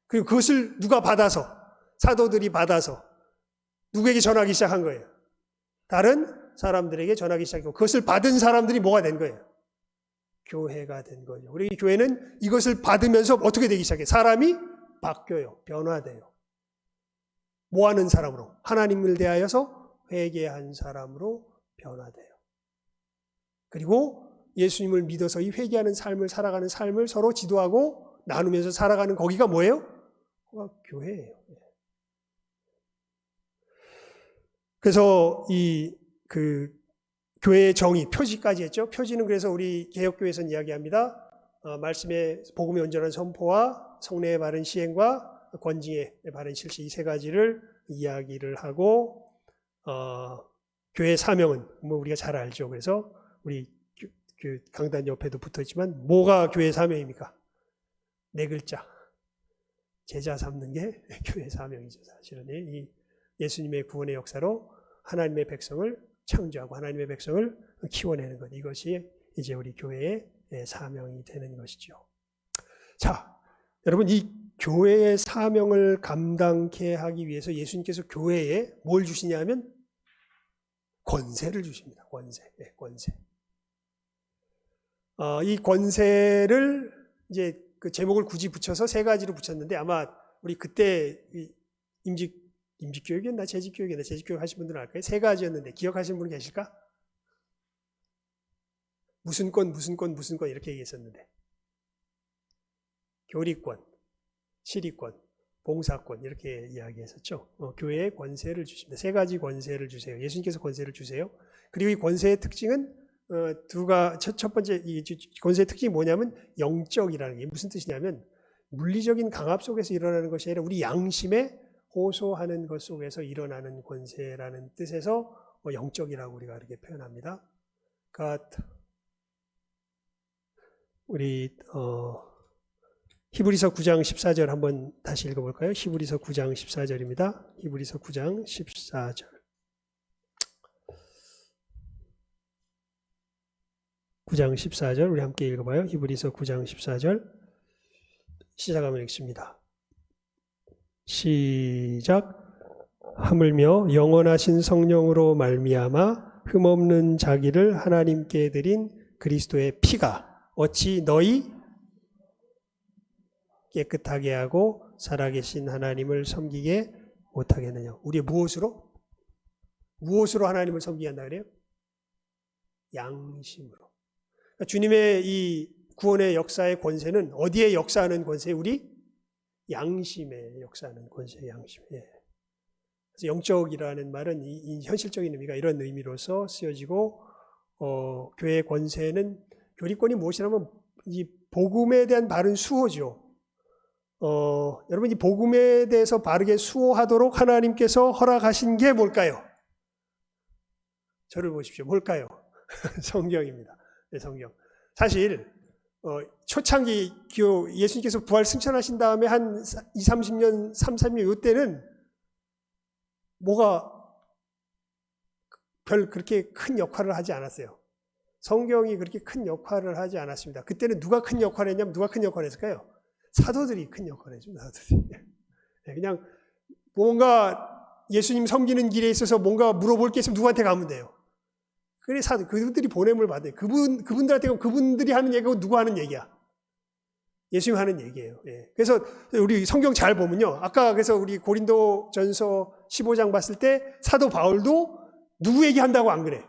그리고 그것을 누가 받아서, 사도들이 받아서 누구에게 전하기 시작한 거예요? 다른 사람들에게 전하기 시작했고, 그것을 받은 사람들이 뭐가 된 거예요? 교회가 된 거예요. 우리 교회는 이것을 받으면서 어떻게 되기 시작해요? 사람이 바뀌어요. 변화돼요. 뭐 하는 사람으로? 하나님을 대하여서 회개한 사람으로 변화돼요. 그리고 예수님을 믿어서 이 회개하는 삶을 살아가는 삶을 서로 지도하고 나누면서 살아가는 거기가 뭐예요? 교회예요. 그래서 교회의 정의, 표지까지 했죠. 표지는 그래서 우리 개혁교회에서는 이야기합니다. 말씀의 복음의 온전한 선포와 성례의 바른 시행과 권징의 바른 실시, 이 세 가지를 이야기를 하고, 교회의 사명은 뭐 우리가 잘 알죠. 그래서 우리 강단 옆에도 붙어 있지만 뭐가 교회의 사명입니까? 네 글자. 제자 삼는 게 교회의 사명이죠. 사실은 이 예수님의 구원의 역사로 하나님의 백성을 창조하고 하나님의 백성을 키워내는 것, 이것이 이제 우리 교회의 사명이 되는 것이죠. 자, 여러분, 이 교회의 사명을 감당케 하기 위해서 예수님께서 교회에 뭘 주시냐면 권세를 주십니다. 권세. 이 권세를 이제 그 제목을 굳이 붙여서 세 가지로 붙였는데, 아마 우리 그때 임직교육이었나 재직교육 하신 분들은 알까요? 세 가지였는데 기억하시는 분 계실까? 무슨 권 이렇게 얘기했었는데, 교리권, 시리권, 봉사권 이렇게 이야기했었죠. 교회에 권세를 주십니다. 세 가지 권세를 주세요. 예수님께서 권세를 주세요. 그리고 이 권세의 특징은 첫 번째 이 권세의 특징이 뭐냐면 영적이라는 게 무슨 뜻이냐면 물리적인 강압 속에서 일어나는 것이 아니라 우리 양심에 호소하는 것 속에서 일어나는 권세라는 뜻에서 영적이라고 우리가 이렇게 표현합니다. 그러니까 우리 히브리서 9장 14절 한번 다시 읽어볼까요? 히브리서 9장 14절입니다. 히브리서 9장 14절. 9장 14절 우리 함께 읽어봐요. 히브리서 9장 14절 시작하면 읽습니다. 시작. 하물며 영원하신 성령으로 말미암아 흠없는 자기를 하나님께 드린 그리스도의 피가 어찌 너희 깨끗하게 하고 살아계신 하나님을 섬기게 못하겠느냐. 우리 무엇으로 하나님을 섬기게 한다 그래요? 양심으로. 그러니까 주님의 이 구원의 역사의 권세는 어디에 역사하는 권세예요? 우리 양심에 역사하는 권세, 양심. 그래서 영적이라는 말은 이 현실적인 의미가 이런 의미로서 쓰여지고, 교회의 권세는 교리권이 무엇이냐면 이 복음에 대한 바른 수호죠. 여러분, 이 복음에 대해서 바르게 수호하도록 하나님께서 허락하신 게 뭘까요? 저를 보십시오. 뭘까요? 성경입니다. 네, 성경. 사실 초창기 예수님께서 부활 승천하신 다음에 한 30년 이때는 뭐가 별 그렇게 큰 역할을 하지 않았어요. 성경이 그렇게 큰 역할을 하지 않았습니다. 그때는 누가 큰 역할을 했냐면 누가 큰 역할을 했을까요? 사도들이 큰 역할을 해줍니다. 사도들이. 그냥 뭔가 예수님 섬기는 길에 있어서 뭔가 물어볼 게 있으면 누구한테 가면 돼요. 그래 그분들이 보냄을 받아요. 그분들한테 가면 그분들이 하는 얘기고 누구 하는 얘기야? 예수님 하는 얘기예요. 그래서 우리 성경 잘 보면요. 아까 그래서 우리 고린도전서 15장 봤을 때 사도 바울도 누구 얘기한다고 안 그래?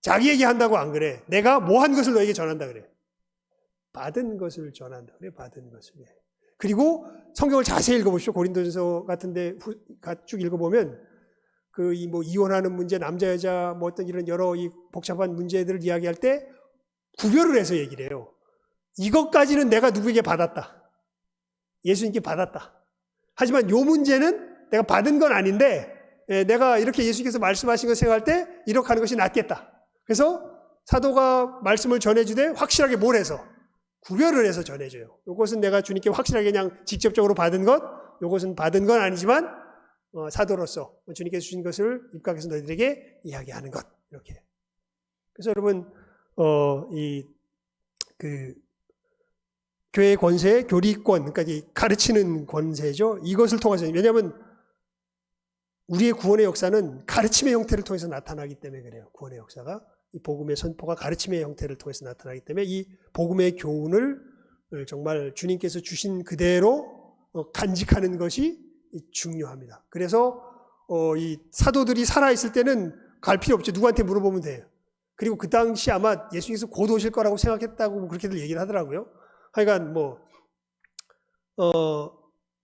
자기 얘기한다고 안 그래. 내가 뭐 한 것을 너에게 전한다 그래. 받은 것을 전한다 그래. 받은 것을. 그리고 성경을 자세히 읽어보십시오. 고린도전서 같은데 쭉 읽어보면 그 이 뭐 이혼하는 문제, 남자 여자 뭐 어떤 이런 여러 이 복잡한 문제들을 이야기할 때 구별을 해서 얘기를 해요. 이것까지는 내가 누구에게 받았다. 예수님께 받았다. 하지만 요 문제는 내가 받은 건 아닌데 내가 이렇게 예수님께서 말씀하신 걸 생각할 때 이렇게 하는 것이 낫겠다. 그래서 사도가 말씀을 전해주되 확실하게 뭘 해서 구별을 해서 전해줘요. 이것은 내가 주님께 확실하게 그냥 직접적으로 받은 것, 이것은 받은 건 아니지만 사도로서 주님께서 주신 것을 입각해서 너희들에게 이야기하는 것, 이렇게. 그래서 여러분 교회의 권세, 교리권, 그러니까 가르치는 권세죠. 이것을 통해서, 왜냐하면 우리의 구원의 역사는 가르침의 형태를 통해서 나타나기 때문에 그래요. 구원의 역사가 이 복음의 선포가 가르침의 형태를 통해서 나타나기 때문에 이 복음의 교훈을 정말 주님께서 주신 그대로 간직하는 것이 중요합니다. 그래서 이 사도들이 살아있을 때는 갈 필요 없죠. 누구한테 물어보면 돼요. 그리고 그 당시 아마 예수님께서 곧 오실 거라고 생각했다고 그렇게들 얘기를 하더라고요. 하여간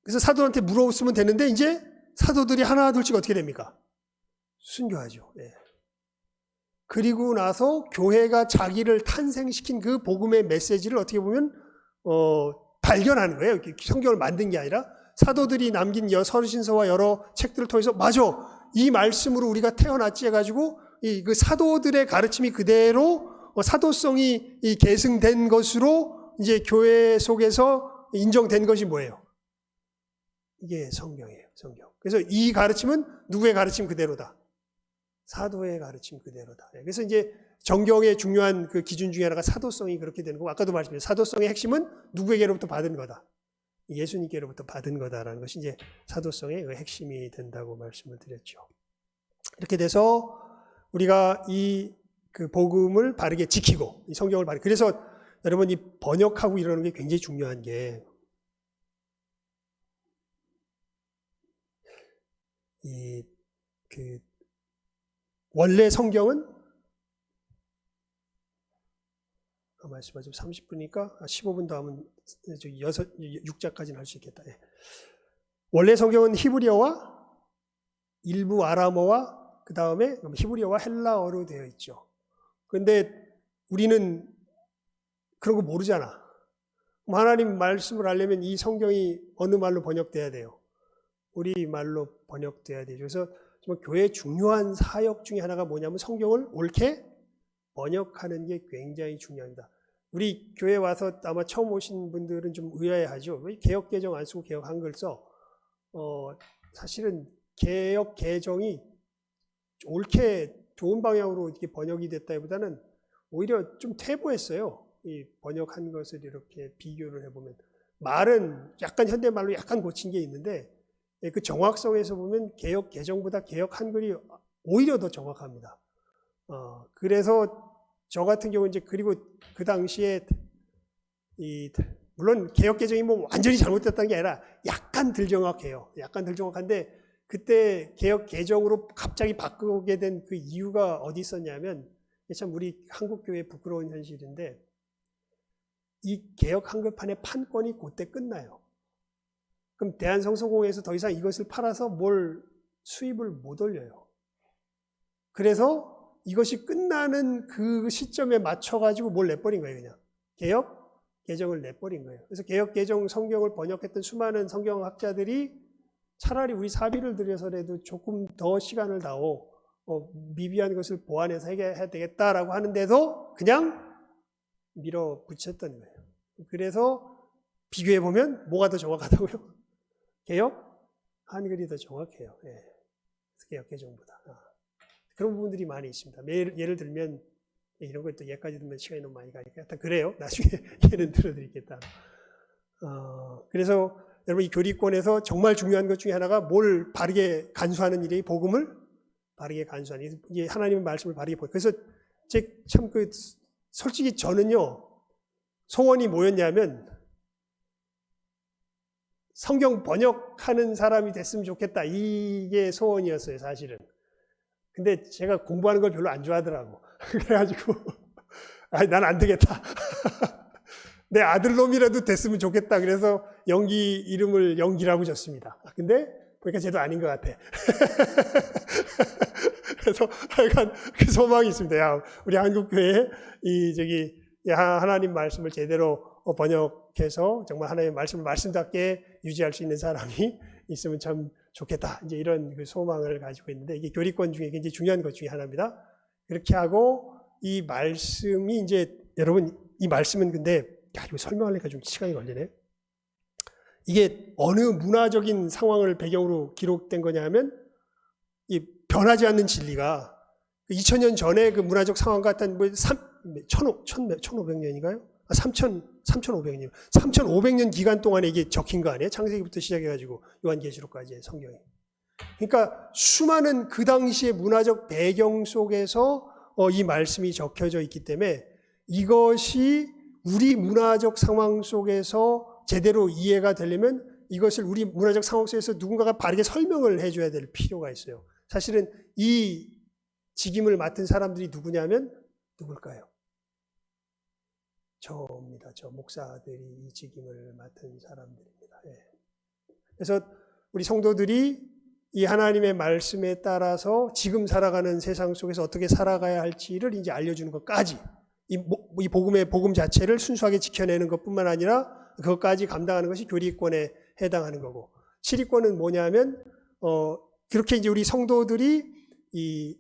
그래서 사도한테 물어보면 되는데 이제 사도들이 하나 둘씩 어떻게 됩니까? 순교하죠. 예. 그리고 나서 교회가 자기를 탄생시킨 그 복음의 메시지를 어떻게 보면 발견하는 거예요. 성경을 만든 게 아니라 사도들이 남긴 서신서와 여러 책들을 통해서 맞아, 이 말씀으로 우리가 태어났지 해가지고 그 사도들의 가르침이 그대로 사도성이 계승된 것으로 이제 교회 속에서 인정된 것이 뭐예요? 이게 성경이에요. 성경. 그래서 이 가르침은 누구의 가르침 그대로다? 사도의 가르침 그대로다. 그래서 이제 정경의 중요한 그 기준 중에 하나가 사도성이 그렇게 되는 거고, 아까도 말씀드렸죠. 사도성의 핵심은 누구에게로부터 받은 거다? 예수님께로부터 받은 거다라는 것이 이제 사도성의 그 핵심이 된다고 말씀을 드렸죠. 이렇게 돼서 우리가 이 그 복음을 바르게 지키고 이 성경을 바르게, 그래서 여러분 이 번역하고 이러는 게 굉장히 중요한 게 원래 성경은 말씀하시면 30분이니까 15분 더 하면 6자까지는 할 수 있겠다. 예. 원래 성경은 히브리어와 일부 아람어와 그 다음에 히브리어와 헬라어로 되어 있죠. 그런데 우리는 그런 거 모르잖아. 하나님 말씀을 알려면 이 성경이 어느 말로 번역돼야 돼요? 우리 말로 번역돼야 되죠. 그래서 정말 교회의 중요한 사역 중에 하나가 뭐냐면 성경을 옳게 번역하는 게 굉장히 중요합니다. 우리 교회 와서 아마 처음 오신 분들은 좀 의아해하죠. 왜 개역 개정 안 쓰고 개역 한글 써? 사실은 개역 개정이 옳게 좋은 방향으로 이렇게 번역이 됐다기보다는 오히려 좀 퇴보했어요. 이 번역한 것을 이렇게 비교를 해보면 말은 약간 현대말로 약간 고친 게 있는데 그 정확성에서 보면 개역 개정보다 개역 한글이 오히려 더 정확합니다. 그래서 저 같은 경우 이제 그리고 그 당시에 물론 개역 개정이 뭐 완전히 잘못됐다는 게 아니라 약간 덜 정확해요. 약간 덜 정확한데 그때 개역 개정으로 갑자기 바꾸게 된 그 이유가 어디 있었냐면 참 우리 한국 교회의 부끄러운 현실인데 이 개역 한글판의 판권이 그때 끝나요. 그럼 대한성서공회에서 더 이상 이것을 팔아서 뭘 수입을 못 올려요. 그래서 이것이 끝나는 그 시점에 맞춰가지고 뭘 내버린 거예요, 그냥. 개역 개정을 내버린 거예요. 그래서 개역 개정 성경을 번역했던 수많은 성경학자들이 차라리 우리 사비를 들여서라도 조금 더 시간을 다오 미비한 것을 보완해서 해야 되겠다라고 하는데도 그냥 밀어붙였던 거예요. 그래서 비교해보면 뭐가 더 정확하다고요? 개역 한글이 더 정확해요. 예. 개역 개정보다. 그런 부분들이 많이 있습니다. 예를 들면 이런 것도 예까지 들면 시간이 너무 많이 가니까 일단 그래요. 나중에 예는 들어드리겠다. 그래서 여러분 이 교리권에서 정말 중요한 것 중에 하나가 뭘 바르게 간수하는 일이 복음을 바르게 간수하는 일. 하나님의 말씀을 바르게 보여. 그래서 참 솔직히 저는요 소원이 뭐였냐면 성경 번역하는 사람이 됐으면 좋겠다. 이게 소원이었어요, 사실은. 근데 제가 공부하는 걸 별로 안 좋아하더라고. 그래가지고 난 안 되겠다. 내 아들놈이라도 됐으면 좋겠다. 그래서 영기 이름을 영기라고 줬습니다. 근데 그러니까 쟤도 아닌 것 같아. 그래서 하여간 그 소망이 있습니다. 야, 우리 한국교회 하나님 말씀을 제대로 번역해서 정말 하나님의 말씀을 말씀답게 유지할 수 있는 사람이 있으면 참 좋겠다. 이제 이런 그 소망을 가지고 있는데, 이게 교리권 중에 굉장히 중요한 것 중에 하나입니다. 그렇게 하고 이 말씀이 이제 여러분, 이 말씀은 근데 이거 설명하려니까 좀 시간이 걸리네. 이게 어느 문화적인 상황을 배경으로 기록된 거냐면, 이 변하지 않는 진리가 2000년 전에 그 문화적 상황 같은 1500년인가요? 3500년. 3500년 기간 동안에 이게 적힌 거 아니에요? 창세기부터 시작해가지고 요한계시록까지의 성경이. 그러니까 수많은 그 당시의 문화적 배경 속에서 이 말씀이 적혀져 있기 때문에 이것이 우리 문화적 상황 속에서 제대로 이해가 되려면 이것을 우리 문화적 상황 속에서 누군가가 바르게 설명을 해줘야 될 필요가 있어요. 사실은 이 직임을 맡은 사람들이 누구냐면 누굴까요? 저입니다. 저 목사들이 이 직임을 맡은 사람들입니다. 예. 그래서 우리 성도들이 이 하나님의 말씀에 따라서 지금 살아가는 세상 속에서 어떻게 살아가야 할지를 이제 알려주는 것까지, 이 복음의 복음 자체를 순수하게 지켜내는 것뿐만 아니라 그것까지 감당하는 것이 교리권에 해당하는 거고, 치리권은 뭐냐면 그렇게 이제 우리 성도들이 이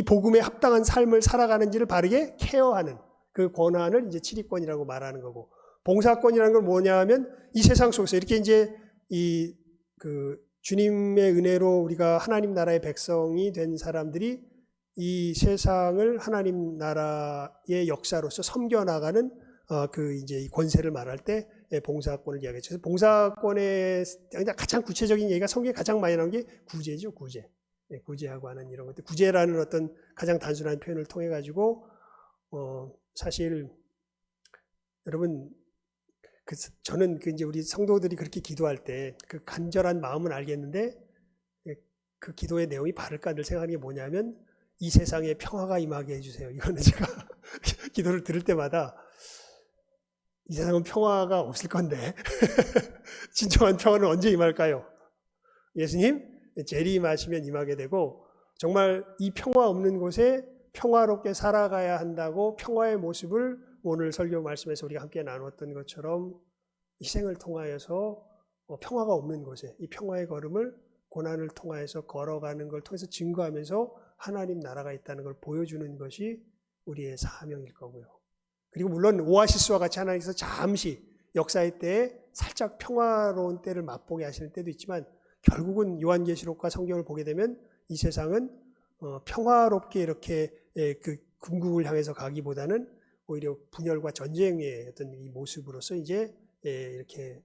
복음에 합당한 삶을 살아가는지를 바르게 케어하는 그 권한을 이제 치리권이라고 말하는 거고, 봉사권이라는 건 뭐냐면 이 세상 속에서 이렇게 이제 주님의 은혜로 우리가 하나님 나라의 백성이 된 사람들이 이 세상을 하나님 나라의 역사로서 섬겨나가는 이제 이 권세를 말할 때 봉사권을 이야기하죠. 그래서 봉사권의 가장 구체적인 얘기가 성경에 가장 많이 나오는 게 구제죠, 구제. 구제하고 하는 이런 것들. 구제라는 어떤 가장 단순한 표현을 통해 가지고 사실 여러분, 저는 이제 우리 성도들이 그렇게 기도할 때 그 간절한 마음은 알겠는데 그 기도의 내용이 바를까 늘 생각하는 게 뭐냐면 이 세상에 평화가 임하게 해주세요. 이거는 제가 기도를 들을 때마다 이 세상은 평화가 없을 건데 진정한 평화는 언제 임할까요? 예수님 재림하시면 임하게 되고, 정말 이 평화 없는 곳에 평화롭게 살아가야 한다고 평화의 모습을 오늘 설교 말씀에서 우리가 함께 나누었던 것처럼 희생을 통하여서 평화가 없는 곳에 이 평화의 걸음을 고난을 통하여서 걸어가는 걸 통해서 증거하면서 하나님 나라가 있다는 걸 보여주는 것이 우리의 사명일 거고요. 그리고 물론 오아시스와 같이 하나님께서 잠시 역사의 때에 살짝 평화로운 때를 맛보게 하시는 때도 있지만, 결국은 요한계시록과 성경을 보게 되면 이 세상은 평화롭게 이렇게 그 궁극을 향해서 가기보다는 오히려 분열과 전쟁의 어떤 이 모습으로서 이제 이렇게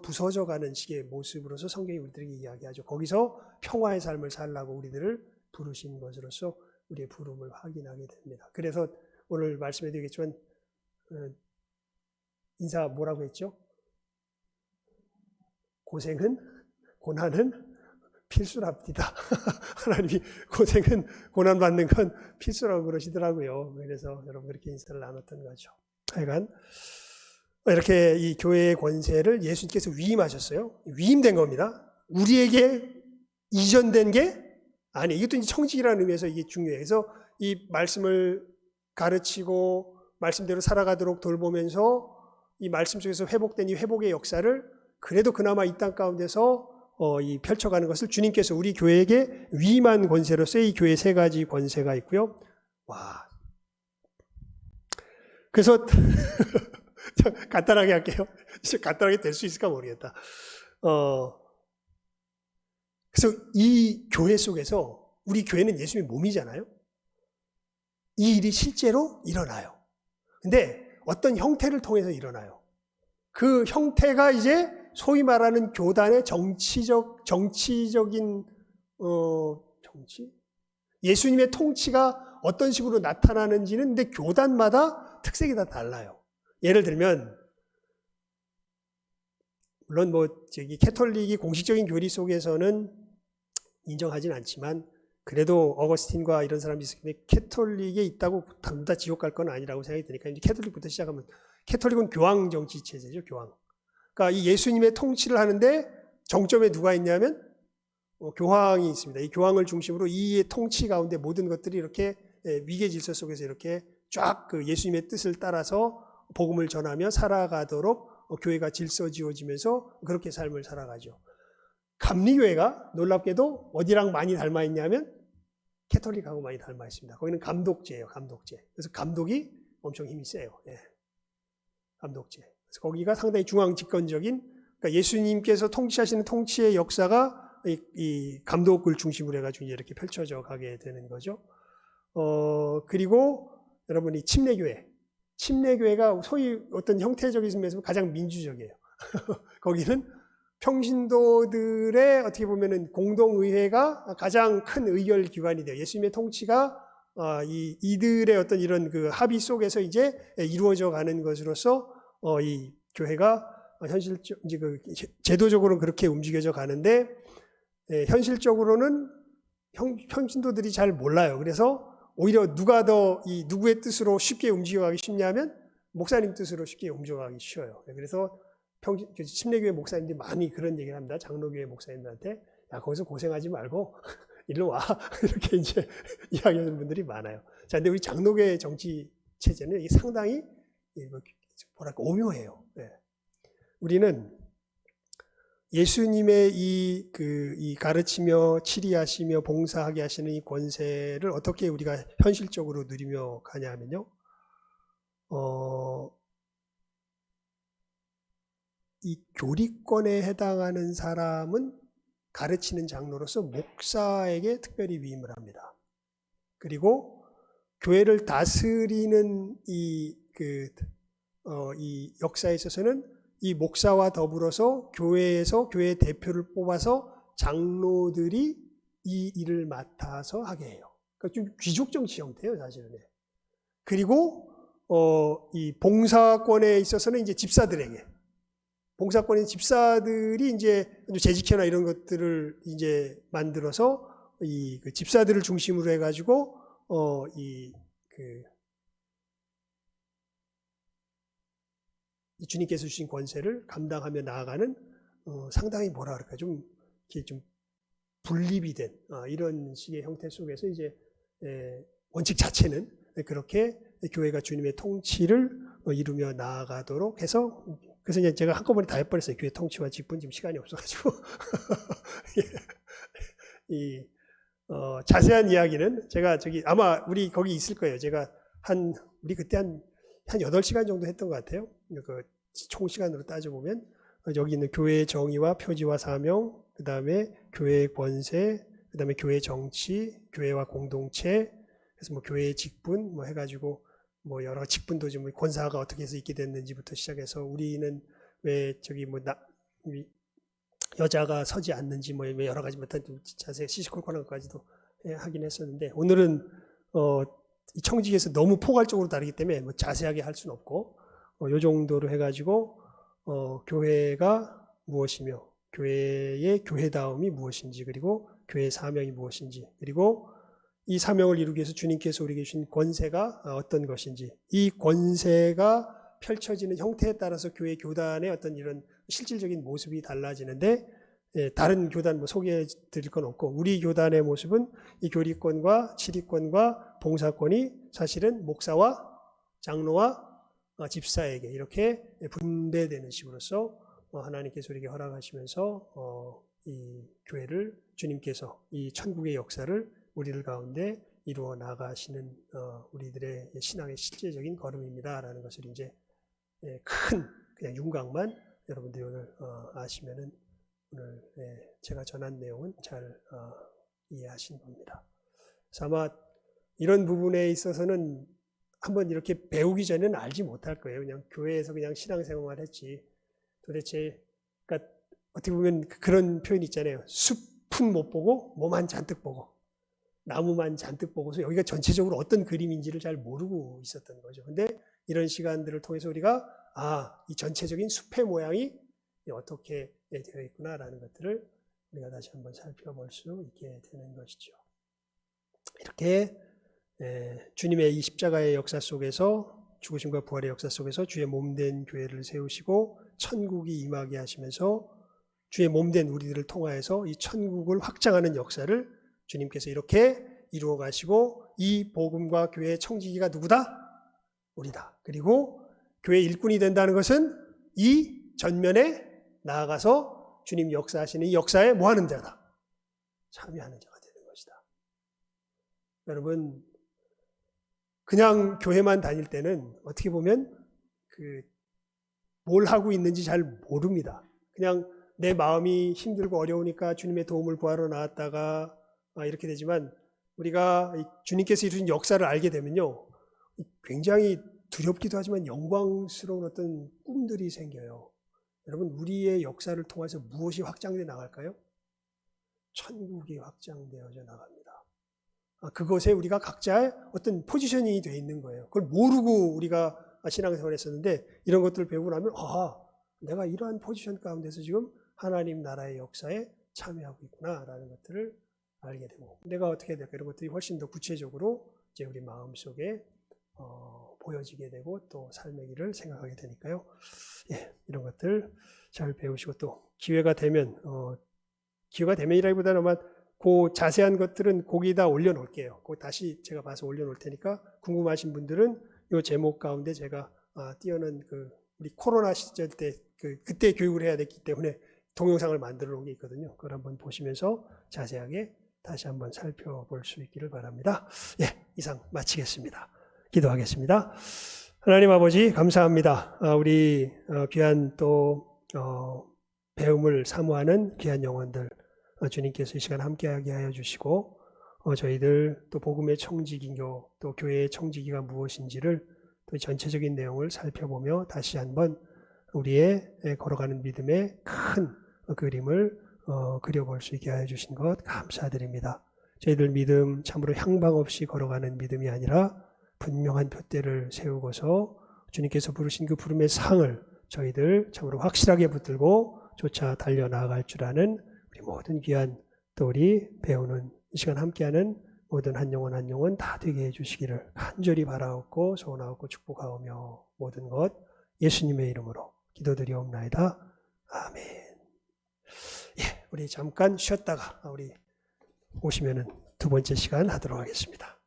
부서져가는 식의 모습으로서 성경이 우리들에게 이야기하죠. 거기서 평화의 삶을 살라고 우리들을 부르신 것으로서 우리의 부름을 확인하게 됩니다. 그래서 오늘 말씀해 드리겠지만 인사 뭐라고 했죠? 고난은 필수랍니다. 하나님이 고난받는 건 필수라고 그러시더라고요. 그래서 여러분 그렇게 인사를 나눴던 거죠. 하여간 이렇게 이 교회의 권세를 예수님께서 위임하셨어요. 위임된 겁니다. 우리에게 이전된 게 아니에요. 이것도 이제 청직이라는 의미에서 이게 중요해요. 그래서 이 말씀을 가르치고 말씀대로 살아가도록 돌보면서 이 말씀 속에서 회복된 이 회복의 역사를 그래도 그나마 이 땅 가운데서 이 펼쳐가는 것을 주님께서 우리 교회에게 위임한 권세로서 이 교회 세 가지 권세가 있고요. 와. 그래서 간단하게 할게요. 간단하게 될 수 있을까 모르겠다. 그래서 이 교회 속에서 우리 교회는 예수님의 몸이잖아요. 이 일이 실제로 일어나요. 근데 어떤 형태를 통해서 일어나요. 그 형태가 이제 소위 말하는 교단의 정치적인 정치? 예수님의 통치가 어떤 식으로 나타나는지는 근데 교단마다 특색이 다 달라요. 예를 들면 물론 캐톨릭이 공식적인 교리 속에서는 인정하진 않지만 그래도 어거스틴과 이런 사람이 있기 때문에 캐톨릭에 있다고 전부 다 지옥 갈 건 아니라고 생각이 드니까 이제 캐톨릭부터 시작하면, 캐톨릭은 교황 정치 체제죠, 교황. 그러니까 이 예수님의 통치를 하는데 정점에 누가 있냐면 교황이 있습니다. 이 교황을 중심으로 이 통치 가운데 모든 것들이 이렇게 위계 질서 속에서 이렇게 쫙 그 예수님의 뜻을 따라서 복음을 전하며 살아가도록 교회가 질서 지어지면서 그렇게 삶을 살아가죠. 감리교회가 놀랍게도 어디랑 많이 닮아 있냐면 캐톨릭하고 많이 닮아 있습니다. 거기는 감독제예요, 감독제. 그래서 감독이 엄청 힘이 세요. 예. 감독제. 그래서 거기가 상당히 중앙 집권적인, 그러니까 예수님께서 통치하시는 통치의 역사가 이 감독을 중심으로 해가지고 이렇게 펼쳐져 가게 되는 거죠. 그리고 여러분 이 침례교회가 소위 어떤 형태적인 면에서 가장 민주적이에요. 거기는 평신도들의 어떻게 보면은 공동의회가 가장 큰 의결 기관이 돼요. 예수님의 통치가 이들의 어떤 이런 그 합의 속에서 이제 이루어져 가는 것으로서 이 교회가 현실적 이제 그 제도적으로는 그렇게 움직여져 가는데 현실적으로는 평신도들이 잘 몰라요. 그래서 오히려 누가 더 이 누구의 뜻으로 쉽게 움직여가기 쉽냐면 목사님 뜻으로 쉽게 움직여가기 쉬워요. 그래서 침례교회 목사님들이 많이 그런 얘기를 합니다. 장로교회 목사님들한테 야 거기서 고생하지 말고 일로 와 이렇게 이제 이야기하는 분들이 많아요. 자, 근데 우리 장로교회 정치 체제는 이게 상당히 뭐랄까 오묘해요. 네. 우리는 예수님의 이 가르치며 치리하시며 봉사하게 하시는 이 권세를 어떻게 우리가 현실적으로 누리며 가냐 하면요. 이 교리권에 해당하는 사람은 가르치는 장로로서 목사에게 특별히 위임을 합니다. 그리고 교회를 다스리는 이 역사에 있어서는 이 목사와 더불어서 교회에서 교회 대표를 뽑아서 장로들이 이 일을 맡아서 하게 해요. 그러니까 좀 귀족 정치 형태예요, 사실은. 그리고 이 봉사권에 있어서는 이제 봉사권의 집사들이 이제 재직회나 이런 것들을 이제 만들어서 이 집사들을 중심으로 해가지고 이 주님께서 주신 권세를 감당하며 나아가는 상당히 뭐라 그럴까 좀 분립이 된 이런 식의 형태 속에서 이제 원칙 자체는 그렇게 교회가 주님의 통치를 이루며 나아가도록 해서 그래서 이제 제가 한꺼번에 다 해버렸어요. 교회 통치와 직분 지금 시간이 없어가지고 자세한 이야기는 제가 아마 우리 거기 있을 거예요. 제가 우리 그때 한 8시간 정도 했던 것 같아요. 그 총 시간으로 따져보면 여기 있는 교회의 정의와 표지와 사명, 그 다음에 교회의 권세, 그 다음에 교회 정치, 교회와 공동체, 그래서 뭐 교회의 직분 뭐 해가지고 뭐 여러 직분도 좀 권사가 어떻게 해서 있게 됐는지부터 시작해서 우리는 왜 여자가 서지 않는지 뭐 여러 가지 자세히 시시콜콜한 것까지도 하긴 했었는데 오늘은 이 청직에서 너무 포괄적으로 다르기 때문에 뭐 자세하게 할 수는 없고 요 정도로 해가지고 교회가 무엇이며 교회의 교회다움이 무엇인지 그리고 교회의 사명이 무엇인지 그리고 이 사명을 이루기 위해서 주님께서 우리에게 주신 권세가 어떤 것인지 이 권세가 펼쳐지는 형태에 따라서 교회 교단의 어떤 이런 실질적인 모습이 달라지는데 다른 교단 뭐 소개해 드릴 건 없고 우리 교단의 모습은 이 교리권과 치리권과 봉사권이 사실은 목사와 장로와 집사에게 이렇게 분배되는 식으로서 하나님께서 우리에게 허락하시면서 이 교회를 주님께서 이 천국의 역사를 우리들 가운데 이루어 나가시는 우리들의 신앙의 실제적인 걸음입니다라는 것을 이제 큰 그냥 윤곽만 여러분들이 오늘 아시면은 오늘 제가 전한 내용은 잘 이해하신 겁니다. 그래서 아마 이런 부분에 있어서는 한번 이렇게 배우기 전에는 알지 못할 거예요. 그냥 교회에서 그냥 신앙생활 했지. 도대체 그러니까 어떻게 보면 그런 표현이 있잖아요. 숲은 못 보고 뭐만 잔뜩 보고 나무만 잔뜩 보고서 여기가 전체적으로 어떤 그림인지를 잘 모르고 있었던 거죠. 근데 이런 시간들을 통해서 우리가 이 전체적인 숲의 모양이 어떻게 되어 있구나라는 것들을 우리가 다시 한번 살펴볼 수 있게 되는 것이죠. 이렇게 주님의 이 십자가의 역사 속에서 죽으심과 부활의 역사 속에서 주의 몸된 교회를 세우시고 천국이 임하게 하시면서 주의 몸된 우리들을 통하여서 이 천국을 확장하는 역사를 주님께서 이렇게 이루어 가시고 이 복음과 교회의 청지기가 누구다? 우리다. 그리고 교회 일꾼이 된다는 것은 이 전면에 나아가서 주님 역사하시는 이 역사에 뭐 하는 자다? 참여하는 자가 되는 것이다. 여러분, 그냥 교회만 다닐 때는 어떻게 보면 뭘 하고 있는지 잘 모릅니다. 그냥 내 마음이 힘들고 어려우니까 주님의 도움을 구하러 나왔다가 이렇게 되지만 우리가 주님께서 이루신 역사를 알게 되면요, 굉장히 두렵기도 하지만 영광스러운 어떤 꿈들이 생겨요. 여러분, 우리의 역사를 통해서 무엇이 확장되어 나갈까요? 천국이 확장되어져 나갑니다. 그것에 우리가 각자의 어떤 포지셔닝이 되어 있는 거예요. 그걸 모르고 우리가 신앙생활을 했었는데 이런 것들을 배우고 나면 내가 이러한 포지션 가운데서 지금 하나님 나라의 역사에 참여하고 있구나라는 것들을 알게 되고, 내가 어떻게 해야 될까, 이런 것들이 훨씬 더 구체적으로 이제 우리 마음속에 보여지게 되고 또 삶의 길을 생각하게 되니까요. 이런 것들 잘 배우시고, 또 기회가 되면이라기보다는 아마 그 자세한 것들은 거기다 올려놓을게요. 그거 다시 제가 봐서 올려놓을 테니까 궁금하신 분들은 이 제목 가운데 제가 띄어놓은 우리 코로나 시절 때 그때 교육을 해야 됐기 때문에 동영상을 만들어 놓은 게 있거든요. 그걸 한번 보시면서 자세하게 다시 한번 살펴볼 수 있기를 바랍니다. 이상 마치겠습니다. 기도하겠습니다. 하나님 아버지, 감사합니다. 우리 귀한 또 배움을 사모하는 귀한 영혼들 주님께서 이 시간 함께하게 하여 주시고, 저희들 또 복음의 청지기교, 또 교회의 청지기가 무엇인지를 또 전체적인 내용을 살펴보며 다시 한번 우리의 걸어가는 믿음의 큰 그림을 그려볼 수 있게 하여 주신 것 감사드립니다. 저희들 믿음 참으로 향방 없이 걸어가는 믿음이 아니라 분명한 표대를 세우고서 주님께서 부르신 그 부름의 상을 저희들 참으로 확실하게 붙들고 쫓아 달려나갈 줄 아는 우리 모든 귀한 또 우리 배우는 이 시간 함께하는 모든 한 영혼 한 영혼 다 되게 해주시기를 간절히 바라옵고 소원하옵고 축복하오며 모든 것 예수님의 이름으로 기도드리옵나이다. 아멘. 우리 잠깐 쉬었다가 우리 오시면은 두 번째 시간 하도록 하겠습니다.